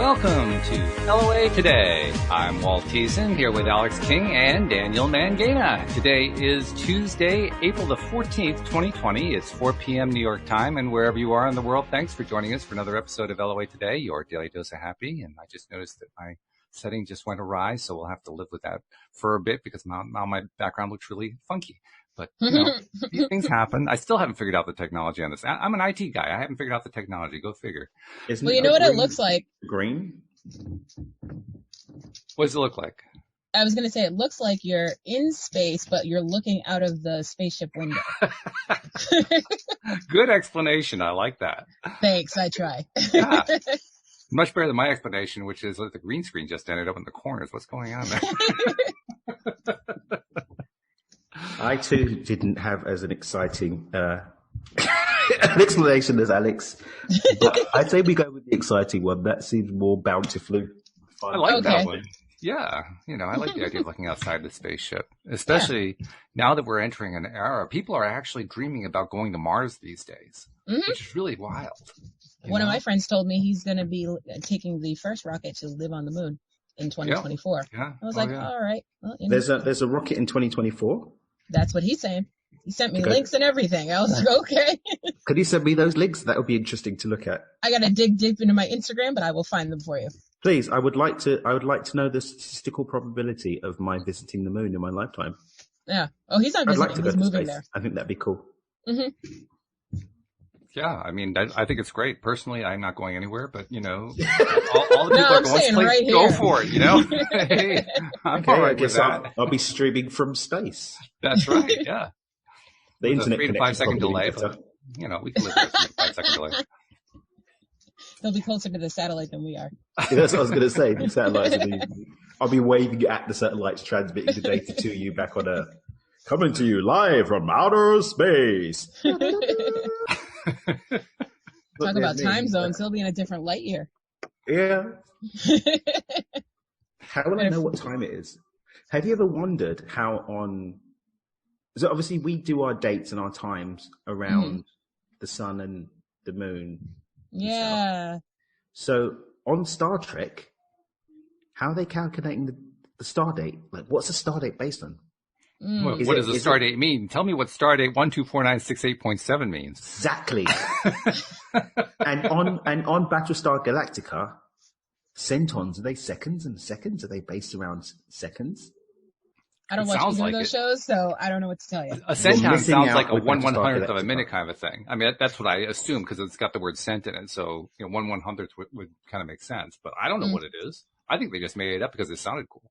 Welcome to LOA Today. I'm Walt Thiessen here with Alyx King and Daniel Mangena. Today is Tuesday, April the 14th, 2020. It's 4 p.m. New York time, and wherever you are in the world, thanks for joining us for another episode of LOA Today, your daily dose of happy. And I just noticed that my setting just went awry, so we'll have to live with that for a bit because now my background looks really funky. But, you know, these things happen. I still haven't figured out the technology on this. I'm an IT guy. I haven't figured out the technology. Go figure. Well, you know what it looks like? Green? What does it look like? I was going to say it looks like you're in space, but you're looking out of the spaceship window. Good explanation. I like that. Thanks. I try. Yeah. Much better than my explanation, which is the green screen just ended up in the corners. What's going on there? I too didn't have as an exciting an explanation as Alyx, but I'd say we go with the exciting one. That seems more bountifully fun. I like that one. Yeah, you know, I like the idea of looking outside the spaceship, especially now that we're entering an era. People are actually dreaming about going to Mars these days, which is really wild. One of my friends told me he's going to be taking the first rocket to live on the moon in 2024. Yeah. I was all right. Well, you know. There's a rocket in 2024. That's what he's saying. He sent me links and everything. I was like, okay. Could you send me those links? That would be interesting to look at. I got to dig deep into my Instagram, but I will find them for you. Please, I would like to know the statistical probability of my visiting the moon in my lifetime. Yeah. Oh, he's not visiting. He's moving there. I think that'd be cool. Mm-hmm. Yeah, I mean, I think it's great. Personally, I'm not going anywhere, but, you know, all the people are going to right go for it, you know? Hey, I'm all right with that. I'll be streaming from space. That's right, yeah. The internet 3 to 5 second delay, but, you know, we can live with a 3 to 5 second delay. They'll be closer to the satellite than we are. Yeah, that's what I was going to say. The satellites I'll be waving at the satellites, transmitting the data to you back on Earth. Coming to you live from outer space. Talk about time zones. He'll be in a different light year. Yeah. How do I know what time it is? Have you ever wondered how so obviously we do our dates and our times around the sun and the moon. Yeah. So on Star Trek, how are they calculating the star date? Like, what's the star date based on? What does a star date mean? Tell me what star date 124968.7 means. Exactly. and on Battlestar Galactica, centons, are they seconds? And seconds, are they based around seconds? I don't watch either of those shows, so I don't know what to tell you. A centon sounds like a 1/100th of a minute kind of a thing. I mean, that's what I assume because it's got the word cent in it. So, you know, 1/100th would kind of make sense. But I don't know what it is. I think they just made it up because it sounded cool.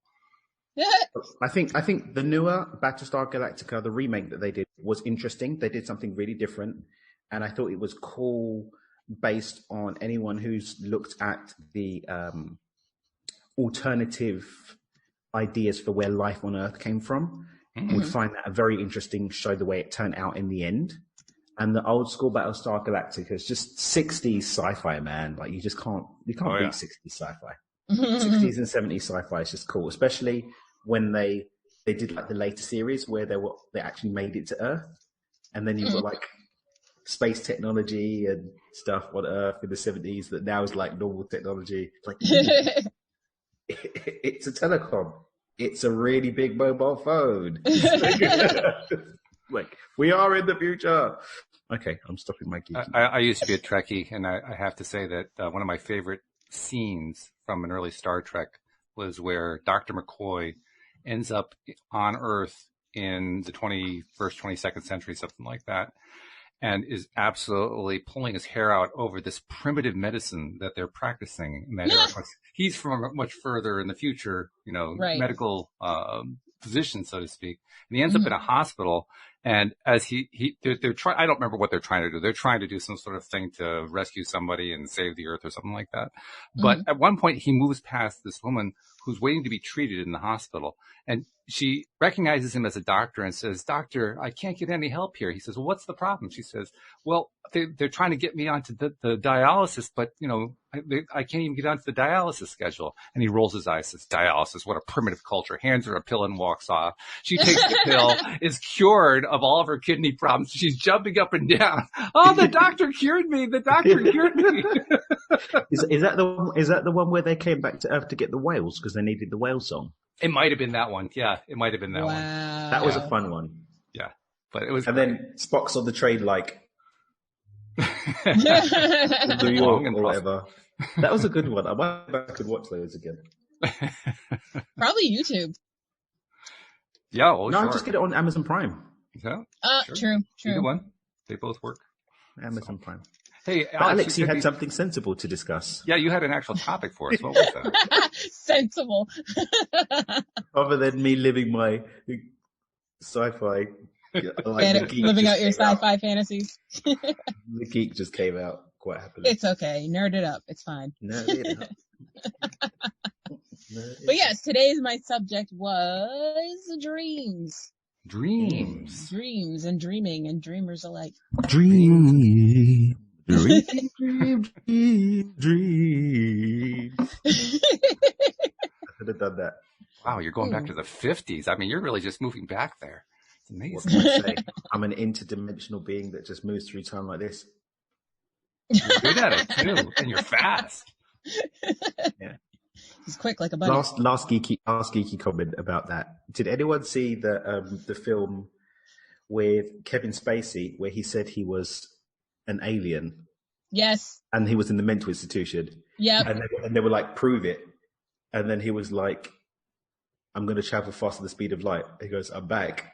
I think the newer Battlestar Galactica, the remake that they did, was interesting. They did something really different, and I thought it was cool based on anyone who's looked at the alternative ideas for where life on Earth came from. Would find that a very interesting show, the way it turned out in the end. And the old school Battlestar Galactica is just 60s sci-fi, man. Like you can't beat 60s sci-fi. 60s and 70s sci-fi is just cool, especially when they did like the later series where they actually made it to Earth, and then you've got like space technology and stuff on Earth in the 70s that now is like normal technology. It's like it's a telecom. It's a really big mobile phone. Like we are in the future. Okay, I'm stopping my geeking. I used to be a Trekkie, and I have to say that one of my favorite scenes from an early Star Trek was where Dr. McCoy ends up on Earth in the 21st, 22nd century, something like that, and is absolutely pulling his hair out over this primitive medicine that they're practicing in that era. He's from much further in the future, you know, medical position, so to speak. And he ends up in a hospital, and as they're trying, I don't remember what they're trying to do. They're trying to do some sort of thing to rescue somebody and save the Earth or something like that. But at one point, he moves past this woman who's waiting to be treated in the hospital, and she recognizes him as a doctor and says, "Doctor, I can't get any help here." He says, "Well, what's the problem?" She says, "Well, they're trying to get me onto the dialysis, but, you know, I can't even get onto the dialysis schedule. And he rolls his eyes, says, dialysis, what a primitive culture. Hands her a pill and walks off. She takes the pill, is cured of all of her kidney problems. She's jumping up and down. Oh, the doctor cured me. The doctor cured me. Is that the one where they came back to Earth to get the whales because they needed the whale song? It might have been that one. Yeah, it might have been that one. That was a fun one. Yeah, but it was. And then Spock's on the train like New New York or whatever. That was a good one. I might go back and watch those again. Probably YouTube. Yeah, well, no, sure. just get it on Amazon Prime. Yeah, sure. True. Either one. They both work. Amazon Prime. Hey, Alyx, you had something sensible to discuss. Yeah, you had an actual topic for us. What was that? Sensible. Other than me living my sci-fi, living out your sci-fi fantasies. The geek just came out quite happily. It's okay. Nerd it up. It's fine. Nerd it up. But yes, today's my subject was dreams. Dreams. Dreams and dreaming and dreamers alike. Dream. Dream. I should have done that. Wow, you're going back to the 50s. I mean, you're really just moving back there. It's amazing. What can I say? I'm an interdimensional being that just moves through time like this. You're good at it too, and you're fast. Yeah. He's quick like a bunny. Last geeky comment about that. Did anyone see the film with Kevin Spacey where he said he was an alien? Yes. And he was in the mental institution. Yep. And they were like, prove it. And then he was like, I'm going to travel faster than the speed of light. He goes, I'm back.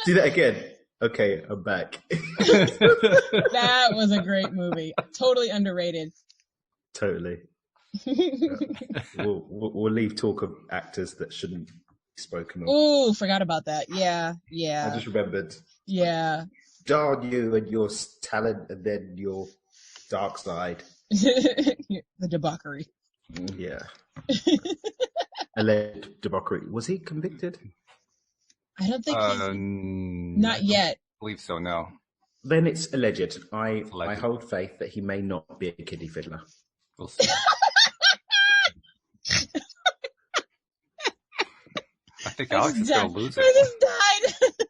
Do that again. Okay, I'm back. That was a great movie. Totally underrated. Totally. We'll leave talk of actors that shouldn't be spoken of. Ooh, forgot about that. Yeah. I just remembered. Yeah. Darn you and your talent and then your dark side. The debauchery. Yeah. Alleged debauchery. Was he convicted? I don't think not yet. I believe so, no. Then it's alleged. I hold faith that he may not be a kiddie fiddler. We'll see. I think Alyx is going to lose it. I just died.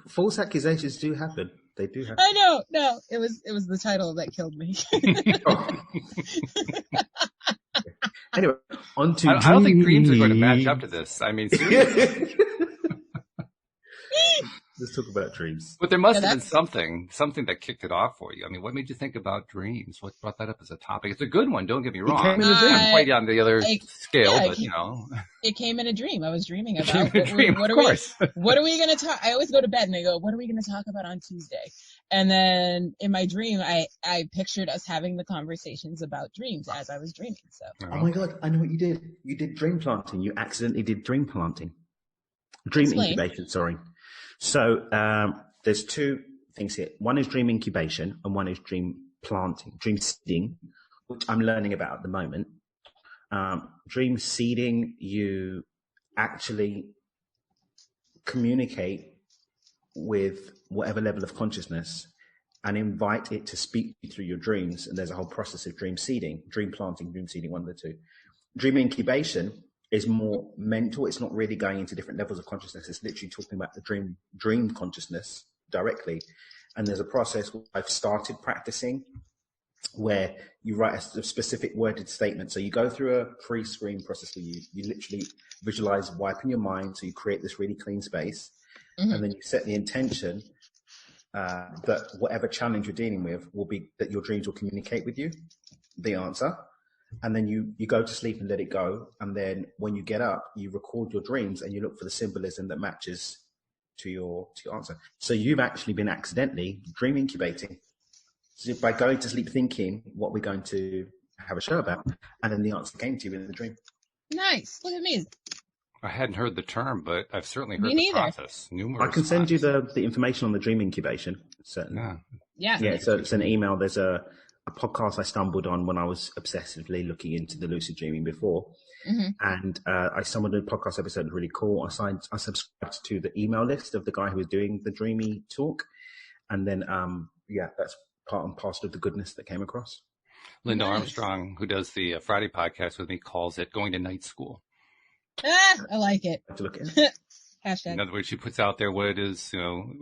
False accusations do happen. They do happen. I know. No, it was the title that killed me. Anyway, on to I don't think dreams are going to match up to this. I mean, seriously. Let's talk about dreams. But there must have been something that kicked it off for you. I mean, what made you think about dreams? What brought that up as a topic? It's a good one. Don't get me wrong. I'm quite on the other scale, but you know. It came in a dream. I was dreaming about what are we going to talk? I always go to bed and I go, what are we going to talk about on Tuesday? And then in my dream, I pictured us having the conversations about dreams as I was dreaming. So. Oh my God, I know what you did. You did dream planting. You accidentally did dream planting. Dream incubation, sorry. So there's two things here. One is dream incubation and one is dream planting, dream seeding, which I'm learning about at the moment. Dream seeding, you actually communicate with whatever level of consciousness and invite it to speak through your dreams. And there's a whole process of dream seeding, dream planting, dream seeding, one of the two. Dream incubation is more mental. It's not really going into different levels of consciousness. It's literally talking about the dream consciousness directly. And there's a process I've started practicing where you write a specific worded statement. So you go through a pre-screen process where you literally visualize wiping your mind. So you create this really clean space. Mm-hmm. And then you set the intention that whatever challenge you're dealing with will be that your dreams will communicate with you the answer. And then you go to sleep and let it go. And then when you get up, you record your dreams and you look for the symbolism that matches to your answer. So you've actually been accidentally dream incubating. So by going to sleep thinking what we're going to have a show about, and then the answer came to you in the dream. Nice. Look at me. I hadn't heard the term, but I've certainly heard the process. Numerous I can send you the information on the dream incubation. Certainly. Yeah. So it's an email. There's a podcast I stumbled on when I was obsessively looking into the lucid dreaming before. Mm-hmm. And I stumbled on a podcast episode really cool. I subscribed to the email list of the guy who was doing the dreamy talk. And then yeah, that's part and parcel of the goodness that came across. Linda Nice. Armstrong, who does the Friday podcast with me, calls it going to night school. I like it. To look at it. Hashtag. In other words, she puts out there what it is,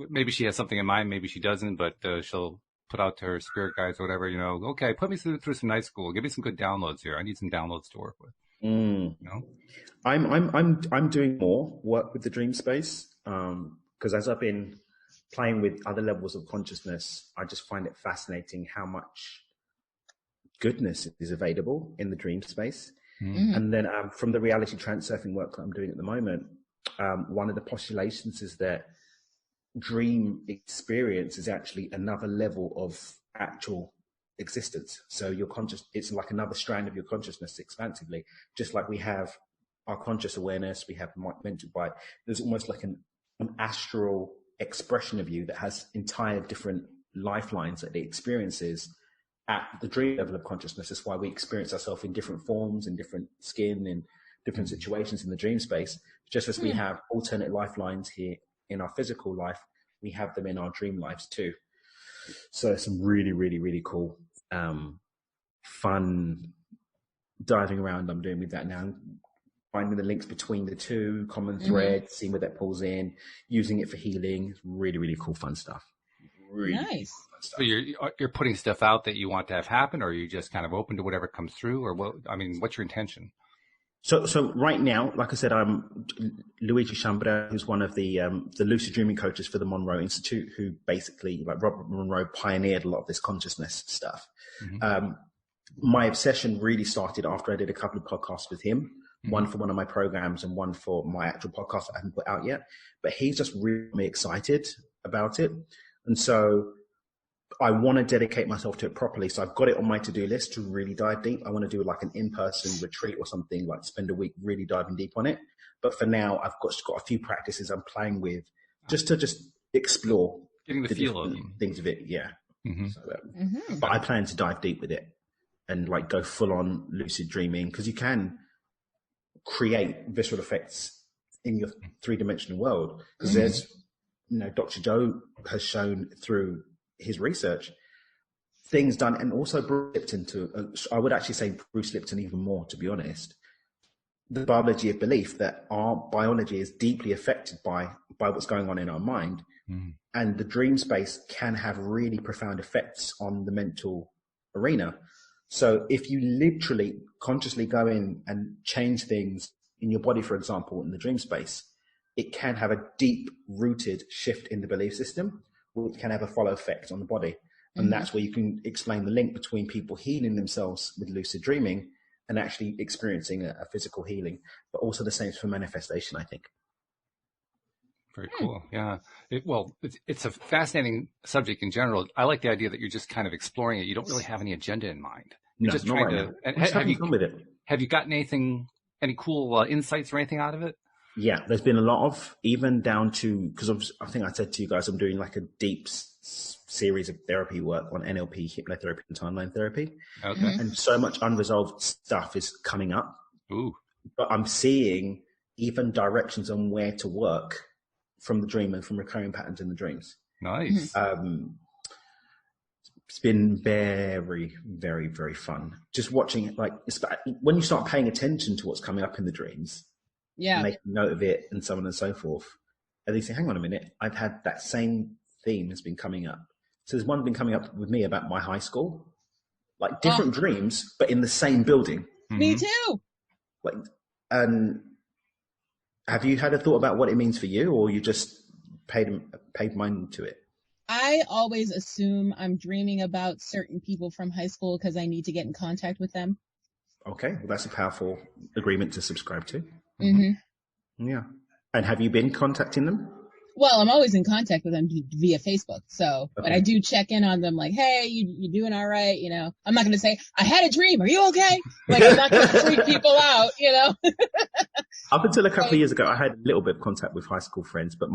maybe she has something in mind, maybe she doesn't, but she'll put out to her spirit guides or whatever, okay, put me through some night school. Give me some good downloads here. I need some downloads to work with. I'm doing more work with the dream space, because as I've been playing with other levels of consciousness, I just find it fascinating how much goodness is available in the dream space. Mm. And then from the reality transurfing work that I'm doing at the moment, one of the postulations is that dream experience is actually another level of actual existence. So your it's like another strand of your consciousness expansively, just like we have our conscious awareness, we have mental bite. There's almost like an astral expression of you that has entire different lifelines that it experiences at the dream level of consciousness. That's why we experience ourselves in different forms, in different skin, in different situations in the dream space. Just as we have alternate lifelines here in our physical life, we have them in our dream lives too. So some really, really, really cool, fun diving around I'm doing with that now, finding the links between the two, common threads, seeing where that pulls in, using it for healing. It's really, really cool, fun stuff. Really nice. Fun stuff. So you're putting stuff out that you want to have happen, or are you just kind of open to whatever comes through, or what's your intention? So right now, like I said, I'm Luigi Chambra, who's one of the lucid dreaming coaches for the Monroe Institute, who basically, like Robert Monroe, pioneered a lot of this consciousness stuff. Mm-hmm. My obsession really started after I did a couple of podcasts with him, one for one of my programs and one for my actual podcast that I haven't put out yet. But he's just really excited about it. And so I want to dedicate myself to it properly. So I've got it on my to-do list to really dive deep. I want to do like an in-person retreat or something, like spend a week really diving deep on it. But for now, I've got a few practices I'm playing with just to explore. Getting the feel of things of it. Yeah. Mm-hmm. So, but I plan to dive deep with it and like go full on lucid dreaming, because you can create visceral effects in your three-dimensional world. Because there's, Dr. Joe has shown through his research things done, and also Bruce Lipton I would actually say Bruce Lipton even more, to be honest, the biology of belief that our biology is deeply affected by what's going on in our mind. And the dream space can have really profound effects on the mental arena. So if you literally consciously go in and change things in your body, for example, in the dream space, it can have a deep rooted shift in the belief system, which can have a follow effect on the body. And that's where you can explain the link between people healing themselves with lucid dreaming and actually experiencing a physical healing, but also the same for manifestation, I think. Very cool. Yeah. It's a fascinating subject in general. I like the idea that you're just kind of exploring it. You don't really have any agenda in mind. You're just trying to. And have you gotten any cool insights or anything out of it? Yeah, there's been a lot of, even down to, because I think I said to you guys, I'm doing like a deep series of therapy work on NLP, hypnotherapy, and timeline therapy. Okay. And so much unresolved stuff is coming up. Ooh. But I'm seeing even directions on where to work from the dream and from recurring patterns in the dreams. Nice. It's been very, very, very fun. Just watching it, like, when you start paying attention to what's coming up in the dreams, making note of it and so on and so forth, and they say, hang on a minute, I've had that same theme has been coming up. So there's one been coming up with me about my high school, like different dreams, but in the same building. Me too. Like, and have you had a thought about what it means for you, or you just paid mind to it? I always assume I'm dreaming about certain people from high school because I need to get in contact with them. Okay, well, that's a powerful agreement to subscribe to. Yeah. And have you been contacting them? Well, I'm always in contact with them via Facebook. So, but I do check in on them like, hey, you doing all right? I'm not going to say, I had a dream. Are you okay? Like, I'm not going to freak people out, Up until a couple of years ago, I had a little bit of contact with high school friends, but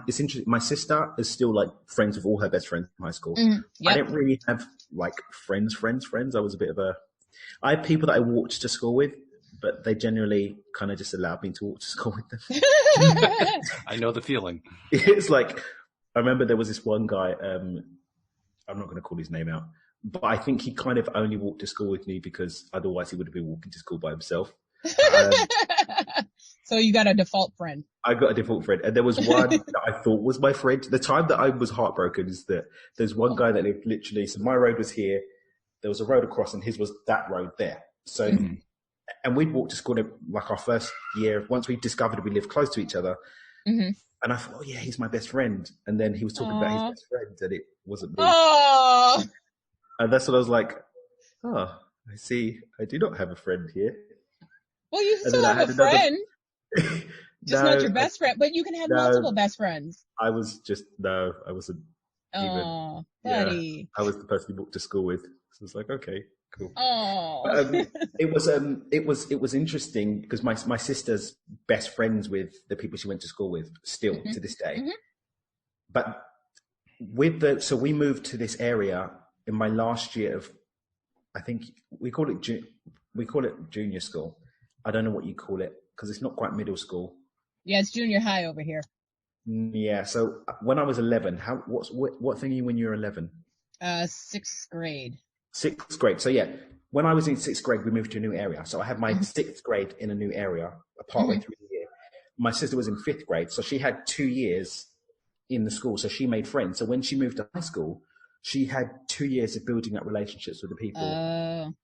it's interesting. My sister is still like friends with all her best friends from high school. Yep. I didn't really have like friends. I was I had people that I walked to school with, but they generally kind of just allowed me to walk to school with them. I know the feeling. It's like, I remember there was this one guy, I'm not going to call his name out, but I think he kind of only walked to school with me because otherwise he would have been walking to school by himself. So you got a default friend. I got a default friend, and there was one that I thought was my friend. The time that I was heartbroken is that there's one guy that lived literally, so my road was here, there was a road across, and his was that road there. So, and we'd walked to school in, like, our first year. Once we discovered we lived close to each other, and I thought, oh yeah, he's my best friend. And then he was talking about his best friend, and it wasn't me. Oh. And that's when I was like, oh, I see, I do not have a friend here. Well, you still have a friend. Just not your best friend, but you can have multiple best friends. I wasn't. Oh, buddy. I was the person you walked to school with. So it's like, okay, cool. Oh. It was interesting because my sister's best friends with the people she went to school with still to this day. But so we moved to this area in my last year of, I think we call it junior school. I don't know what you call it because it's not quite middle school. Yeah, it's junior high over here. Yeah. So when I was 11, what thing are you when you were 11? 6th grade. 6th grade. So yeah, when I was in 6th grade, we moved to a new area. So I had my 6th grade in a new area, partway through the year. My sister was in 5th grade, so she had 2 years in the school. So she made friends. So when she moved to high school, she had 2 years of building up relationships with the people.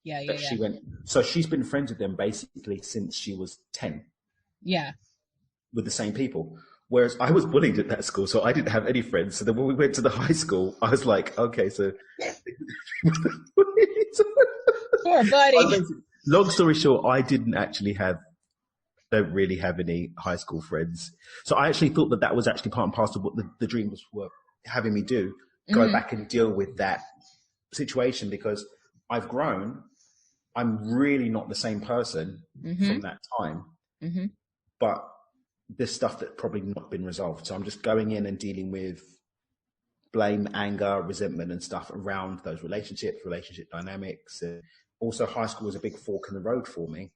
Yeah. She went. So she's been friends with them basically since she was 10. Yeah. With the same people. Whereas I was bullied at that school, so I didn't have any friends. So then when we went to the high school, I was like, okay, so. Poor buddy. Long story short, I don't really have any high school friends. So I actually thought that was actually part and parcel of what the dreams were having me do. Go back and deal with that situation because I've grown. I'm really not the same person from that time. But there's stuff that's probably not been resolved. So I'm just going in and dealing with blame, anger, resentment and stuff around those relationship dynamics. Also, high school was a big fork in the road for me.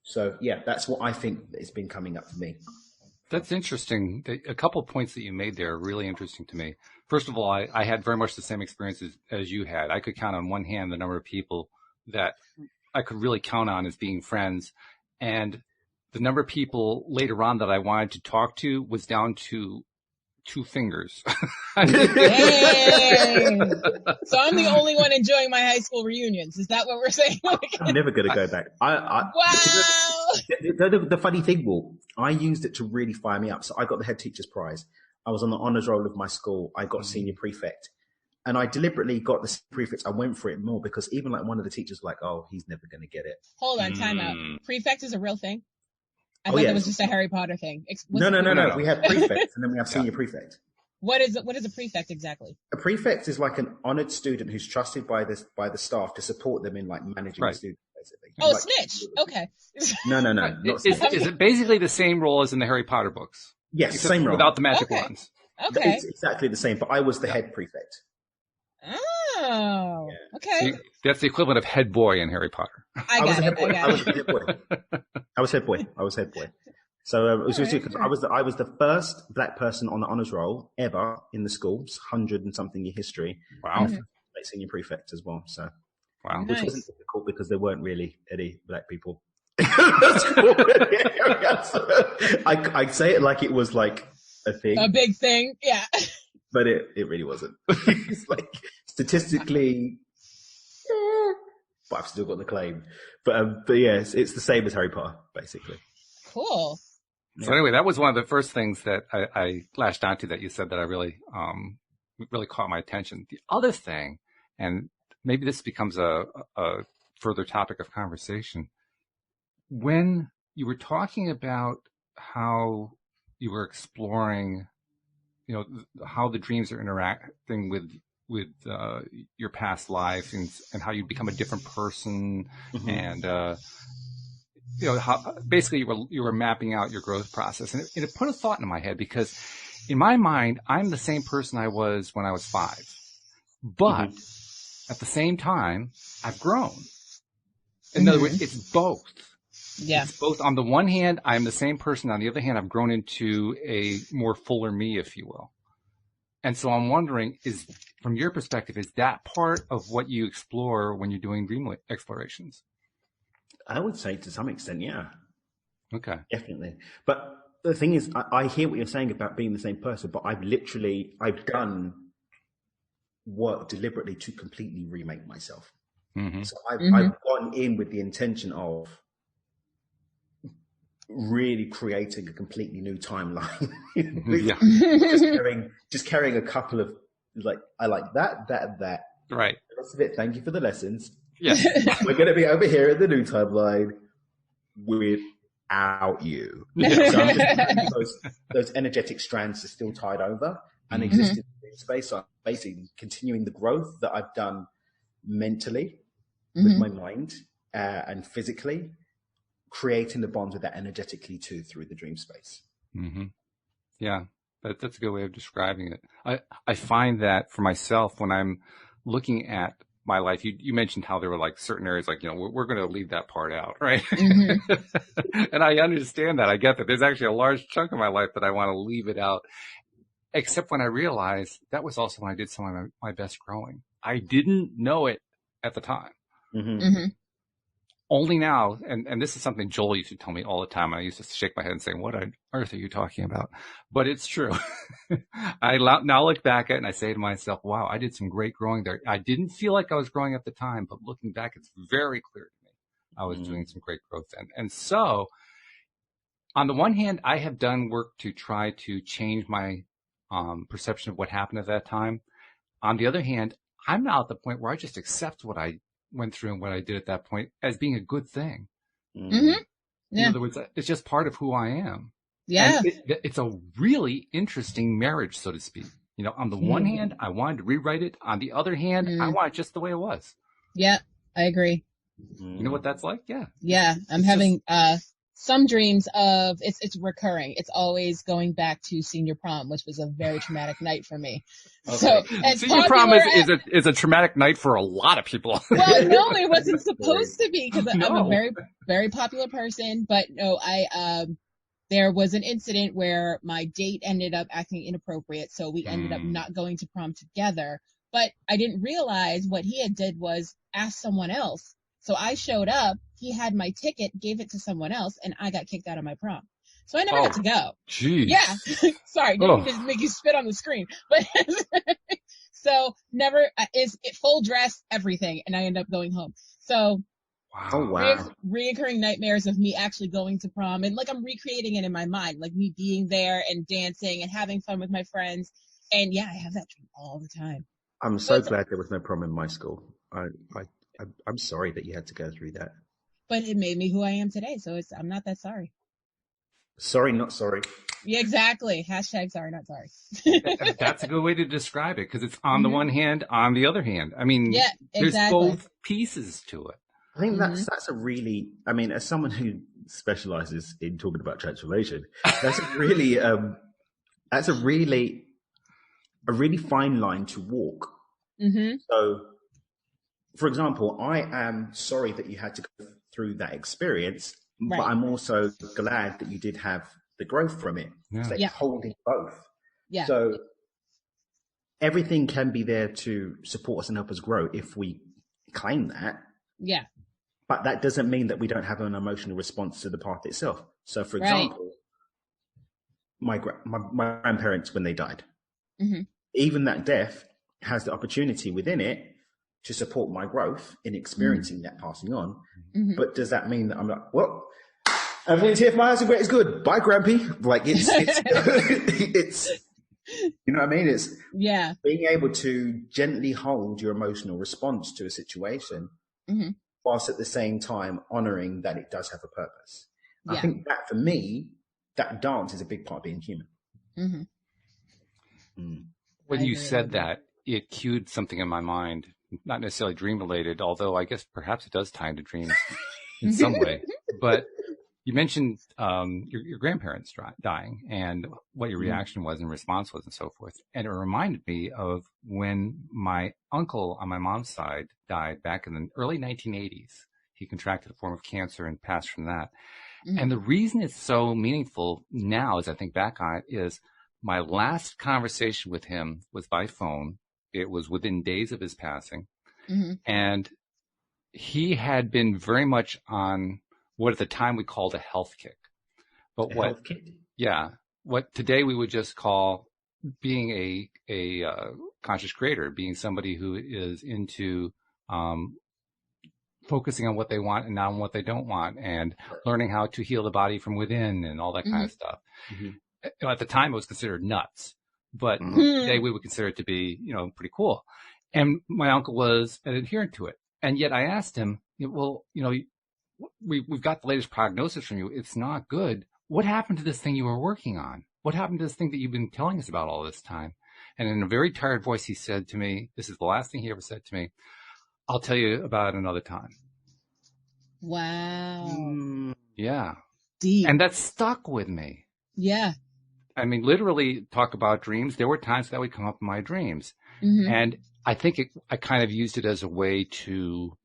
So yeah, that's what I think has been coming up for me. That's interesting. A couple of points that you made there are really interesting to me. First of all, I had very much the same experiences as you had. I could count on one hand the number of people that I could really count on as being friends. And the number of people later on that I wanted to talk to was down to 2 fingers. Dang. So I'm the only one enjoying my high school reunions. Is that what we're saying? I'm never going to go back. Wow. The funny thing, Walt, I used it to really fire me up. So I got the head teacher's prize. I was on the honours roll of my school. I got senior prefect. And I deliberately got the prefects. I went for it more because even like one of the teachers was like, oh, he's never going to get it. Hold on, time out. Prefect is a real thing? I thought that was just a Harry Potter thing. No. We have prefects and then we have senior prefect. What is a prefect exactly? A prefect is like an honoured student who's trusted by the staff to support them in like managing the students, basically. Oh, like, snitch. Okay. No. Not snitch. Is it basically the same role as in the Harry Potter books? Yes, same role. Without the magic wands. Okay. It's exactly the same, but I was the head prefect. Oh, okay. So that's the equivalent of head boy in Harry Potter. I was head boy. I was head boy. So it was really because I was the first black person on the honours roll ever in the school's 100 and something year history. Wow. Senior prefect as well. So wow, which wasn't difficult because there weren't really any black people. I say it like it was like a thing, a big thing, yeah. But it really wasn't. It's like statistically, but I've still got the claim. But yes, it's the same as Harry Potter, basically. Cool. So anyway, that was one of the first things that I latched onto that you said that I really caught my attention. The other thing, and maybe this becomes a further topic of conversation, when you were talking about how you were exploring, how the dreams are interacting with your past life and how you become a different person, and how basically you were mapping out your growth process, and it put a thought in my head because in my mind I'm the same person I was when I was 5, but at the same time I've grown. In other words, it's both. Yeah. It's both. On the one hand, I'm the same person. On the other hand, I've grown into a more fuller me, if you will. And so I'm wondering, from your perspective, is that part of what you explore when you're doing dream explorations? I would say to some extent, yeah. Okay. Definitely. But the thing is, I hear what you're saying about being the same person, but I've done work deliberately to completely remake myself. Mm-hmm. So I've gone in with the intention of really creating a completely new timeline. just carrying a couple of, like, I like that. Right. The rest of it, thank you for the lessons. Yes. We're going to be over here in the new timeline without you. So I'm just, those energetic strands are still tied over and exist in space. So I'm basically continuing the growth that I've done mentally with my mind and physically, creating the bonds with that energetically too through the dream space. Mm-hmm. Yeah, that's a good way of describing it. I find that for myself when I'm looking at my life, you mentioned how there were like certain areas, like, we're going to leave that part out, right? And I understand that. I get that. There's actually a large chunk of my life that I want to leave it out, except when I realized that was also when I did some of my best growing. I didn't know it at the time. Only now, and this is something Joel used to tell me all the time. I used to shake my head and say, what on earth are you talking about? But it's true. I now look back at it and I say to myself, wow, I did some great growing there. I didn't feel like I was growing at the time, but looking back, it's very clear to me I was doing some great growth then. And so, on the one hand, I have done work to try to change my perception of what happened at that time. On the other hand, I'm now at the point where I just accept what I went through and what I did at that point as being a good thing. Yeah. In other words, it's just part of who I am. Yeah. And it's a really interesting marriage, so to speak. On the one hand, I wanted to rewrite it. On the other hand, I want it just the way it was. Yeah, I agree. You know what that's like? Yeah. Yeah. I'm having some dreams of it's recurring. It's always going back to senior prom, which was a very traumatic night for me. Okay. So senior prom is a traumatic night for a lot of people. Well, no, it wasn't supposed to be because I'm a very, very popular person. But no, there was an incident where my date ended up acting inappropriate, so we ended up not going to prom together. But I didn't realize what he had did was ask someone else. So I showed up, he had my ticket, gave it to someone else, and I got kicked out of my prom. So I never got to go. Geez. Yeah. Sorry, didn't just make you spit on the screen. But so never is it full dress, everything, and I end up going home. So reoccurring nightmares of me actually going to prom, and like I'm recreating it in my mind, like me being there and dancing and having fun with my friends. And yeah, I have that dream all the time. I'm so glad there was no prom in my school. I'm sorry that you had to go through that. But it made me who I am today, so I'm not that sorry. Sorry, not sorry. Yeah, exactly. Hashtag sorry, not sorry. That's a good way to describe it, because it's on the one hand, on the other hand. I mean, yeah, exactly. There's both pieces to it. I think that's a really, I mean, as someone who specializes in talking about transformation, that's a really, a really fine line to walk. So, for example, I am sorry that you had to go through that experience, but I'm also glad that you did have the growth from it. It's like holding both. Yeah. So everything can be there to support us and help us grow if we claim that. Yeah. But that doesn't mean that we don't have an emotional response to the path itself. So, for example, my grandparents, when they died, even that death has the opportunity within it to support my growth in experiencing that passing on. But does that mean that I'm like, well, everything's here for my house and great is good. Bye, Grampy. Like it's you know what I mean? It's being able to gently hold your emotional response to a situation whilst at the same time honoring that it does have a purpose. I think that for me, that dance is a big part of being human. When you said that, it cued something in my mind. Not necessarily dream related, although I guess perhaps it does tie into dreams in some way. But you mentioned your grandparents dying and what your reaction was and response was and so forth. And it reminded me of when my uncle on my mom's side died back in the early 1980s. He contracted a form of cancer and passed from that. And the reason it's so meaningful now, as I think back on it, is My last conversation with him was by phone. It was within days of his passing. And he had been very much on what at the time we called a health kick. But health kick? Yeah. What today we would just call being a conscious creator, being somebody who is into focusing on what they want and not on what they don't want, and learning how to heal the body from within and all that kind of stuff. At the time, it was considered nuts, but today we would consider it to be, pretty cool. And my uncle was an adherent to it. And yet I asked him, well, we've got the latest prognosis from you. It's not good. What happened to this thing you were working on? What happened to this thing that you've been telling us about all this time? And in a very tired voice, he said to me, this is the last thing he ever said to me, I'll tell you about it another time. Wow. Yeah. Deep. And that stuck with me. Yeah. I mean, literally talk about dreams. There were times that would come up in my dreams. And I think I kind of used it as a way to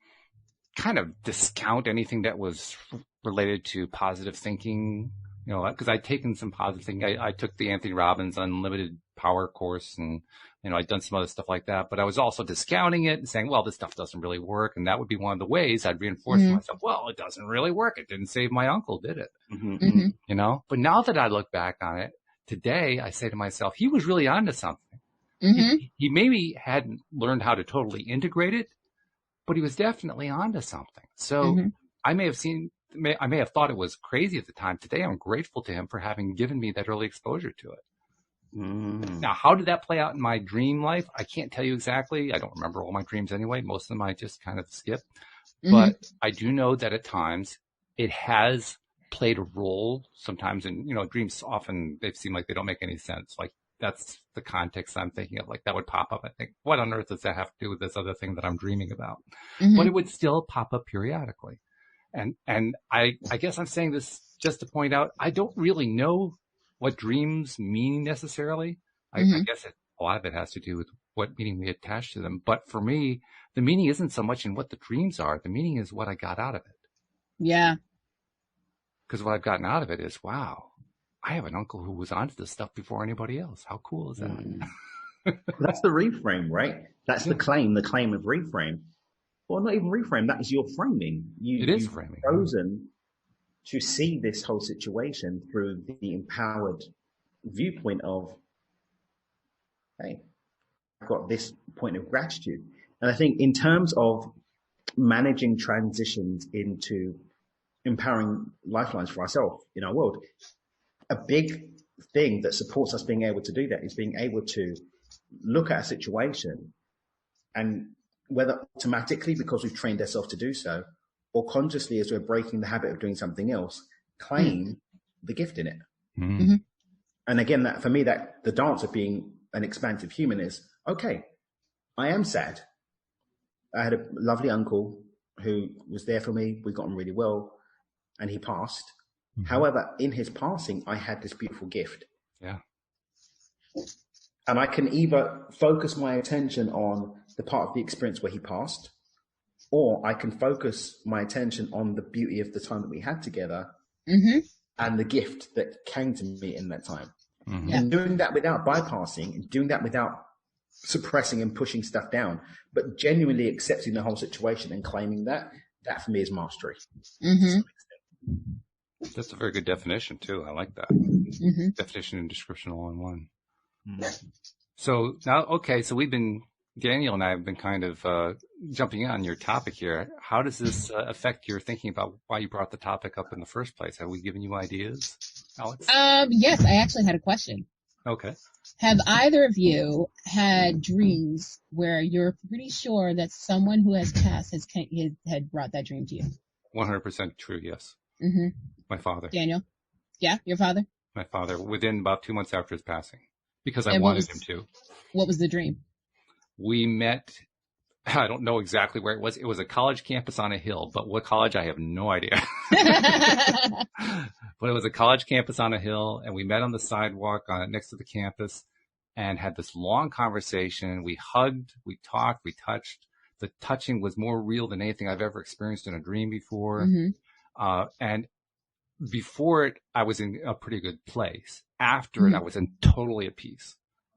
kind of discount anything that was related to positive thinking, because I'd taken some positive thinking. I took the Anthony Robbins Unlimited Power course, and, I'd done some other stuff like that, but I was also discounting it and saying, well, this stuff doesn't really work. And that would be one of the ways I'd reinforce to myself, well, it doesn't really work. It didn't save my uncle, did it? But now that I look back on it today, I say to myself, he was really onto something. He maybe hadn't learned how to totally integrate it, but he was definitely onto something. So I may have thought it was crazy at the time. Today, I'm grateful to him for having given me that early exposure to it. Now, how did that play out in my dream life? I can't tell you exactly. I don't remember all my dreams anyway. Most of them I just kind of skip. But I do know that at times it has played a role sometimes in, dreams often, they seem like they don't make any sense. Like, that's the context I'm thinking of. Like, that would pop up. I think, what on earth does that have to do with this other thing that I'm dreaming about? But it would still pop up periodically. And I guess I'm saying this just to point out, I don't really know what dreams mean necessarily. I guess a lot of it has to do with what meaning we attach to them. But for me, the meaning isn't so much in what the dreams are. The meaning is what I got out of it. Yeah. Because what I've gotten out of it is, wow, I have an uncle who was onto this stuff before anybody else. How cool is that? That's the reframe, right? That's the claim of reframe. Well, not even reframe. That is your framing. It is framing. You've chosen to see this whole situation through the empowered viewpoint of, hey, I've got this point of gratitude. And I think in terms of managing transitions into empowering lifelines for ourselves in our world, a big thing that supports us being able to do that is being able to look at a situation, and whether automatically because we've trained ourselves to do so, or consciously as we're breaking the habit of doing something else, claim the gift in it. And again, that for me, that the dance of being an expansive human is, okay, I am sad. I had a lovely uncle who was there for me. We got on really well, and he passed. However, in his passing, I had this beautiful gift. Yeah. And I can either focus my attention on the part of the experience where he passed, or I can focus my attention on the beauty of the time that we had together and the gift that came to me in that time. And doing that without bypassing, and doing that without suppressing and pushing stuff down, but genuinely accepting the whole situation and claiming that for me is mastery. That's a very good definition too. I like that. Definition and description all in one. So now, okay, so Daniel and I have been kind of jumping in on your topic here. How does this affect your thinking about why you brought the topic up in the first place? Have we given you ideas, Alyx? Yes, I actually had a question. Okay. Have either of you had dreams where you're pretty sure that someone who has passed had brought that dream to you? 100% true, yes. My father. Daniel? Yeah, your father? My father, within about 2 months after his passing, because I wanted him to. What was the dream? We met, I don't know exactly where it was. It was a college campus on a hill, but what college, I have no idea. But it was a college campus on a hill, and we met on the sidewalk next to the campus and had this long conversation. We hugged, we talked, we touched. The touching was more real than anything I've ever experienced in a dream before. And before it, I was in a pretty good place. After it, I was in totally at peace.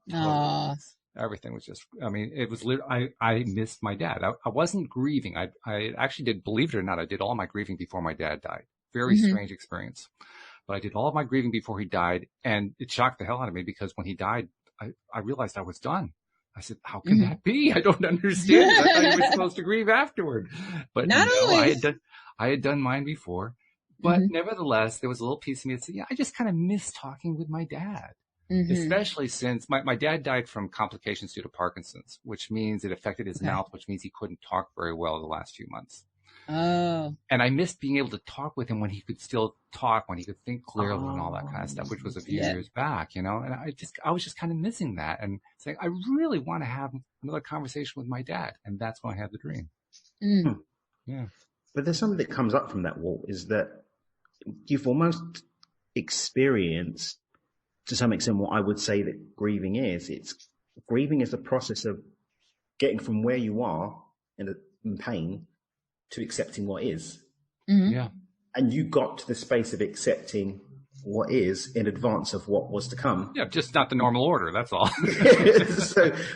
Totally. Everything was just, I mean, it was literally, I missed my dad. I wasn't grieving. I actually did, believe it or not, I did all my grieving before my dad died. Very strange experience. But I did all of my grieving before he died, and it shocked the hell out of me because when he died, I realized I was done. I said, how can that be? I don't understand. I thought you were supposed to grieve afterward. But Not no, always. I had done mine before. But nevertheless, there was a little piece of me that said, yeah, I just kind of miss talking with my dad. Especially since my dad died from complications due to Parkinson's, which means it affected his mouth, which means he couldn't talk very well the last few months. Oh. And I missed being able to talk with him when he could still talk, when he could think clearly and all that kind of stuff, which was a few years back, And I was just kind of missing that and saying, I really want to have another conversation with my dad. And that's when I had the dream. Yeah. But there's something that comes up from that, Walt, is that you've almost experienced, to some extent, what I would say that grieving is. Grieving is the process of getting from where you are in pain to accepting what is. Yeah. And you got to the space of accepting what is in advance of what was to come. Yeah, just not the normal order, that's all.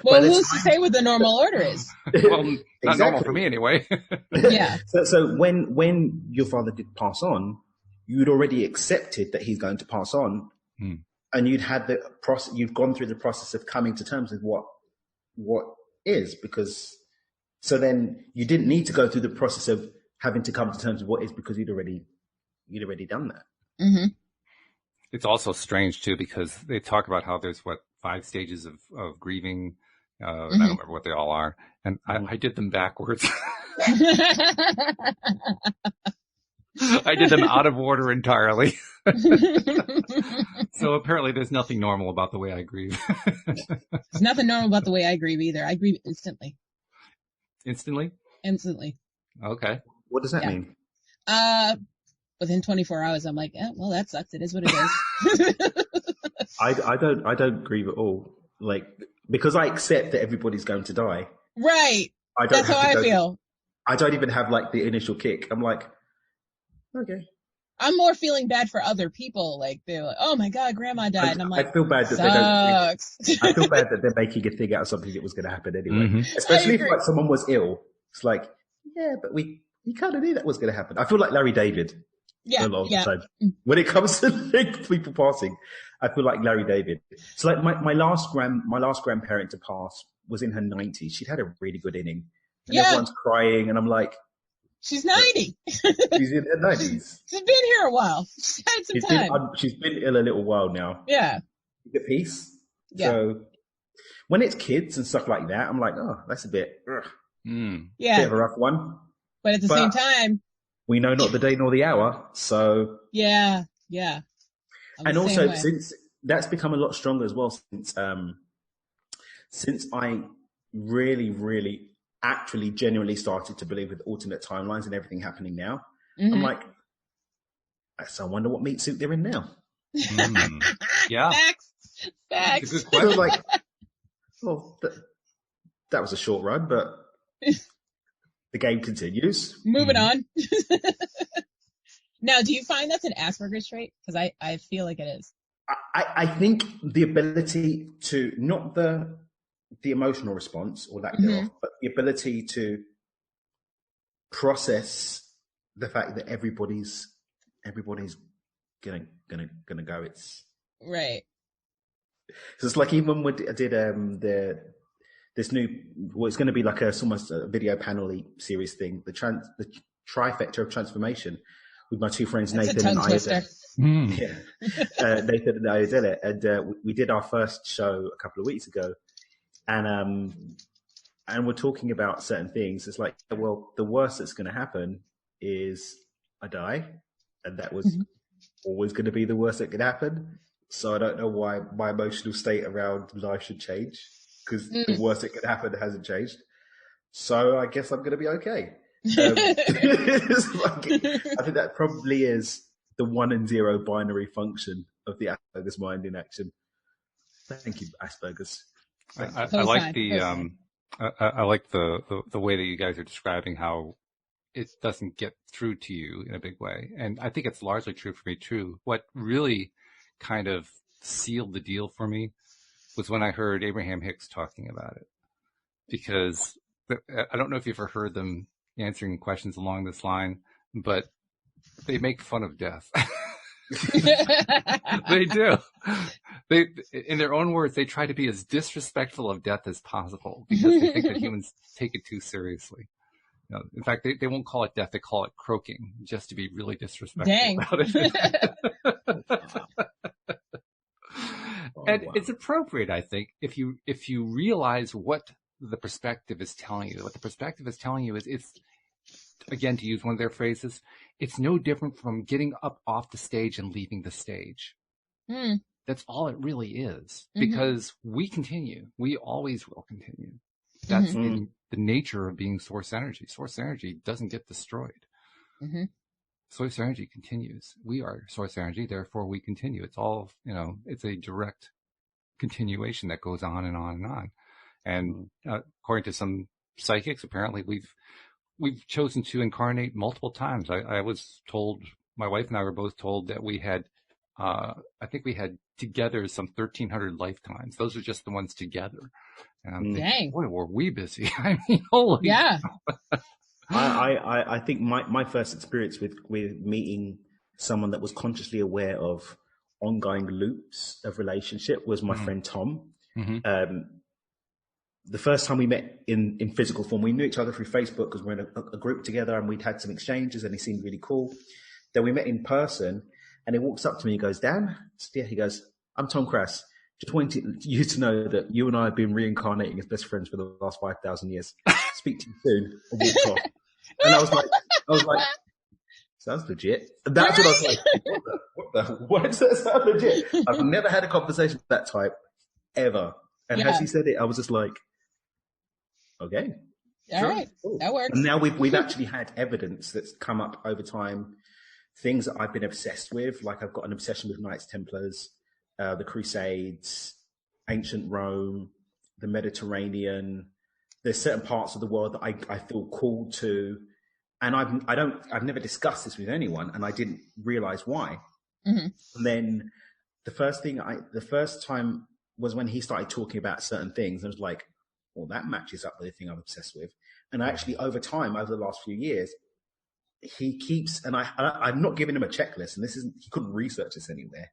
Well, who's to say what the normal order is? Well, not normal for me anyway. Yeah. So when your father did pass on, you'd already accepted that he's going to pass on. And you'd had the process, you'd gone through the process of coming to terms with what is, because so then you didn't need to go through the process of having to come to terms with what is, because you'd already done that. It's also strange too, because they talk about how there's 5 stages of grieving. And I don't remember what they all are. And I did them backwards. I did them out of order entirely. So apparently there's nothing normal about the way I grieve. There's nothing normal about the way I grieve either. I grieve instantly. Instantly? Instantly. Okay. What does that mean? Within 24 hours, I'm like, well, that sucks. It is what it is. I don't grieve at all. Like, because I accept that everybody's going to die. Right. That's how I feel. I don't even have like the initial kick. I'm like, okay. I'm more feeling bad for other people. Like they're like, "Oh my God, Grandma died," and I'm like, I feel bad that sucks. they don't. I feel bad that they're making a thing out of something that was going to happen anyway. Especially if like someone was ill. It's like, yeah, but we kind of knew that was going to happen. I feel like Larry David. A lot of the time. When it comes to like, people passing, I feel like Larry David. So like my last grandparent to pass was in her 90s. She'd had a really good inning, and everyone's crying, and I'm like, she's 90. She's in her 90s. She's been here a while. She's had some time. She's been ill a little while now. Yeah. At peace. Yeah. So when it's kids and stuff like that, I'm like, oh, that's a bit, bit of a rough one. But at the same time, we know not the day nor the hour. So yeah. And also, since that's become a lot stronger as well, since I really, really actually genuinely started to believe with alternate timelines and everything happening now, I'm like, I wonder what meat suit they're in now. Yeah. Facts. That's a good question. So like, well, that was a short run, but the game continues. Moving on. Now, do you find that's an Asperger's trait? Because I feel like it is. I think the ability to, not the emotional response or lack thereof, but the ability to process the fact that everybody's gonna go. It's right. So it's like even when I did this new, well, it's going to be like almost a video panel-y series thing, the trifecta of transformation with my two friends, That's Nathan and twister. Nathan and Iodella, and we did our first show a couple of weeks ago, and we're talking about certain things. It's like, well, the worst that's going to happen is I die, and that was always going to be the worst that could happen. So I don't know why my emotional state around life should change, because the worst that could happen hasn't changed. So I guess I'm going to be okay. I think that probably is the 1 and 0 binary function of the Asperger's mind in action. Thank you, Asperger's. I like the I like the way that you guys are describing how it doesn't get through to you in a big way. And I think it's largely true for me too. What really kind of sealed the deal for me was when I heard Abraham Hicks talking about it, because I don't know if you've ever heard them answering questions along this line, but they make fun of death. They do. They, in their own words, they try to be as disrespectful of death as possible because they think that humans take it too seriously. You know, in fact, they won't call it death; they call it croaking, just to be really disrespectful about it. And it's appropriate, I think, if you realize what the perspective is telling you. What the perspective is telling you is, it's, again, to use one of their phrases, it's no different from getting up off the stage and leaving the stage. Mm. That's all it really is, because we continue. We always will continue. That's in the nature of being source energy. Source energy doesn't get destroyed. Source energy continues. We are source energy, therefore we continue. It's all, it's a direct continuation that goes on and on and on. And according to some psychics, apparently we've chosen to incarnate multiple times. I was told, my wife and I were both told that we had, I think we had together some 1,300 lifetimes. Those are just the ones together. And I'm thinking, boy, were we busy. I mean, holy. Yeah. I think my first experience with meeting someone that was consciously aware of ongoing loops of relationship was my friend Tom. The first time we met in physical form, we knew each other through Facebook because we're in a group together and we'd had some exchanges and he seemed really cool. Then we met in person and he walks up to me and he goes, Dan, he goes, I'm Tom Crass. Just wanted you to know that you and I have been reincarnating as best friends for the last 5,000 years. Speak to you soon. And walked off. And I was like, sounds legit. And that's what I was like, why does that sound legit? I've never had a conversation of that type ever. And as he said it, I was just like, okay. All right. Cool. That works. And now we've actually had evidence that's come up over time. Things that I've been obsessed with, like I've got an obsession with Knights Templars, the Crusades, ancient Rome, the Mediterranean. There's certain parts of the world that I feel called to, and I've never discussed this with anyone, and I didn't realize why. And then the first time was when he started talking about certain things. I was like, well, that matches up with the thing I'm obsessed with. And actually, over time, over the last few years, he keeps, and I'm not giving him a checklist, and he couldn't research this anywhere.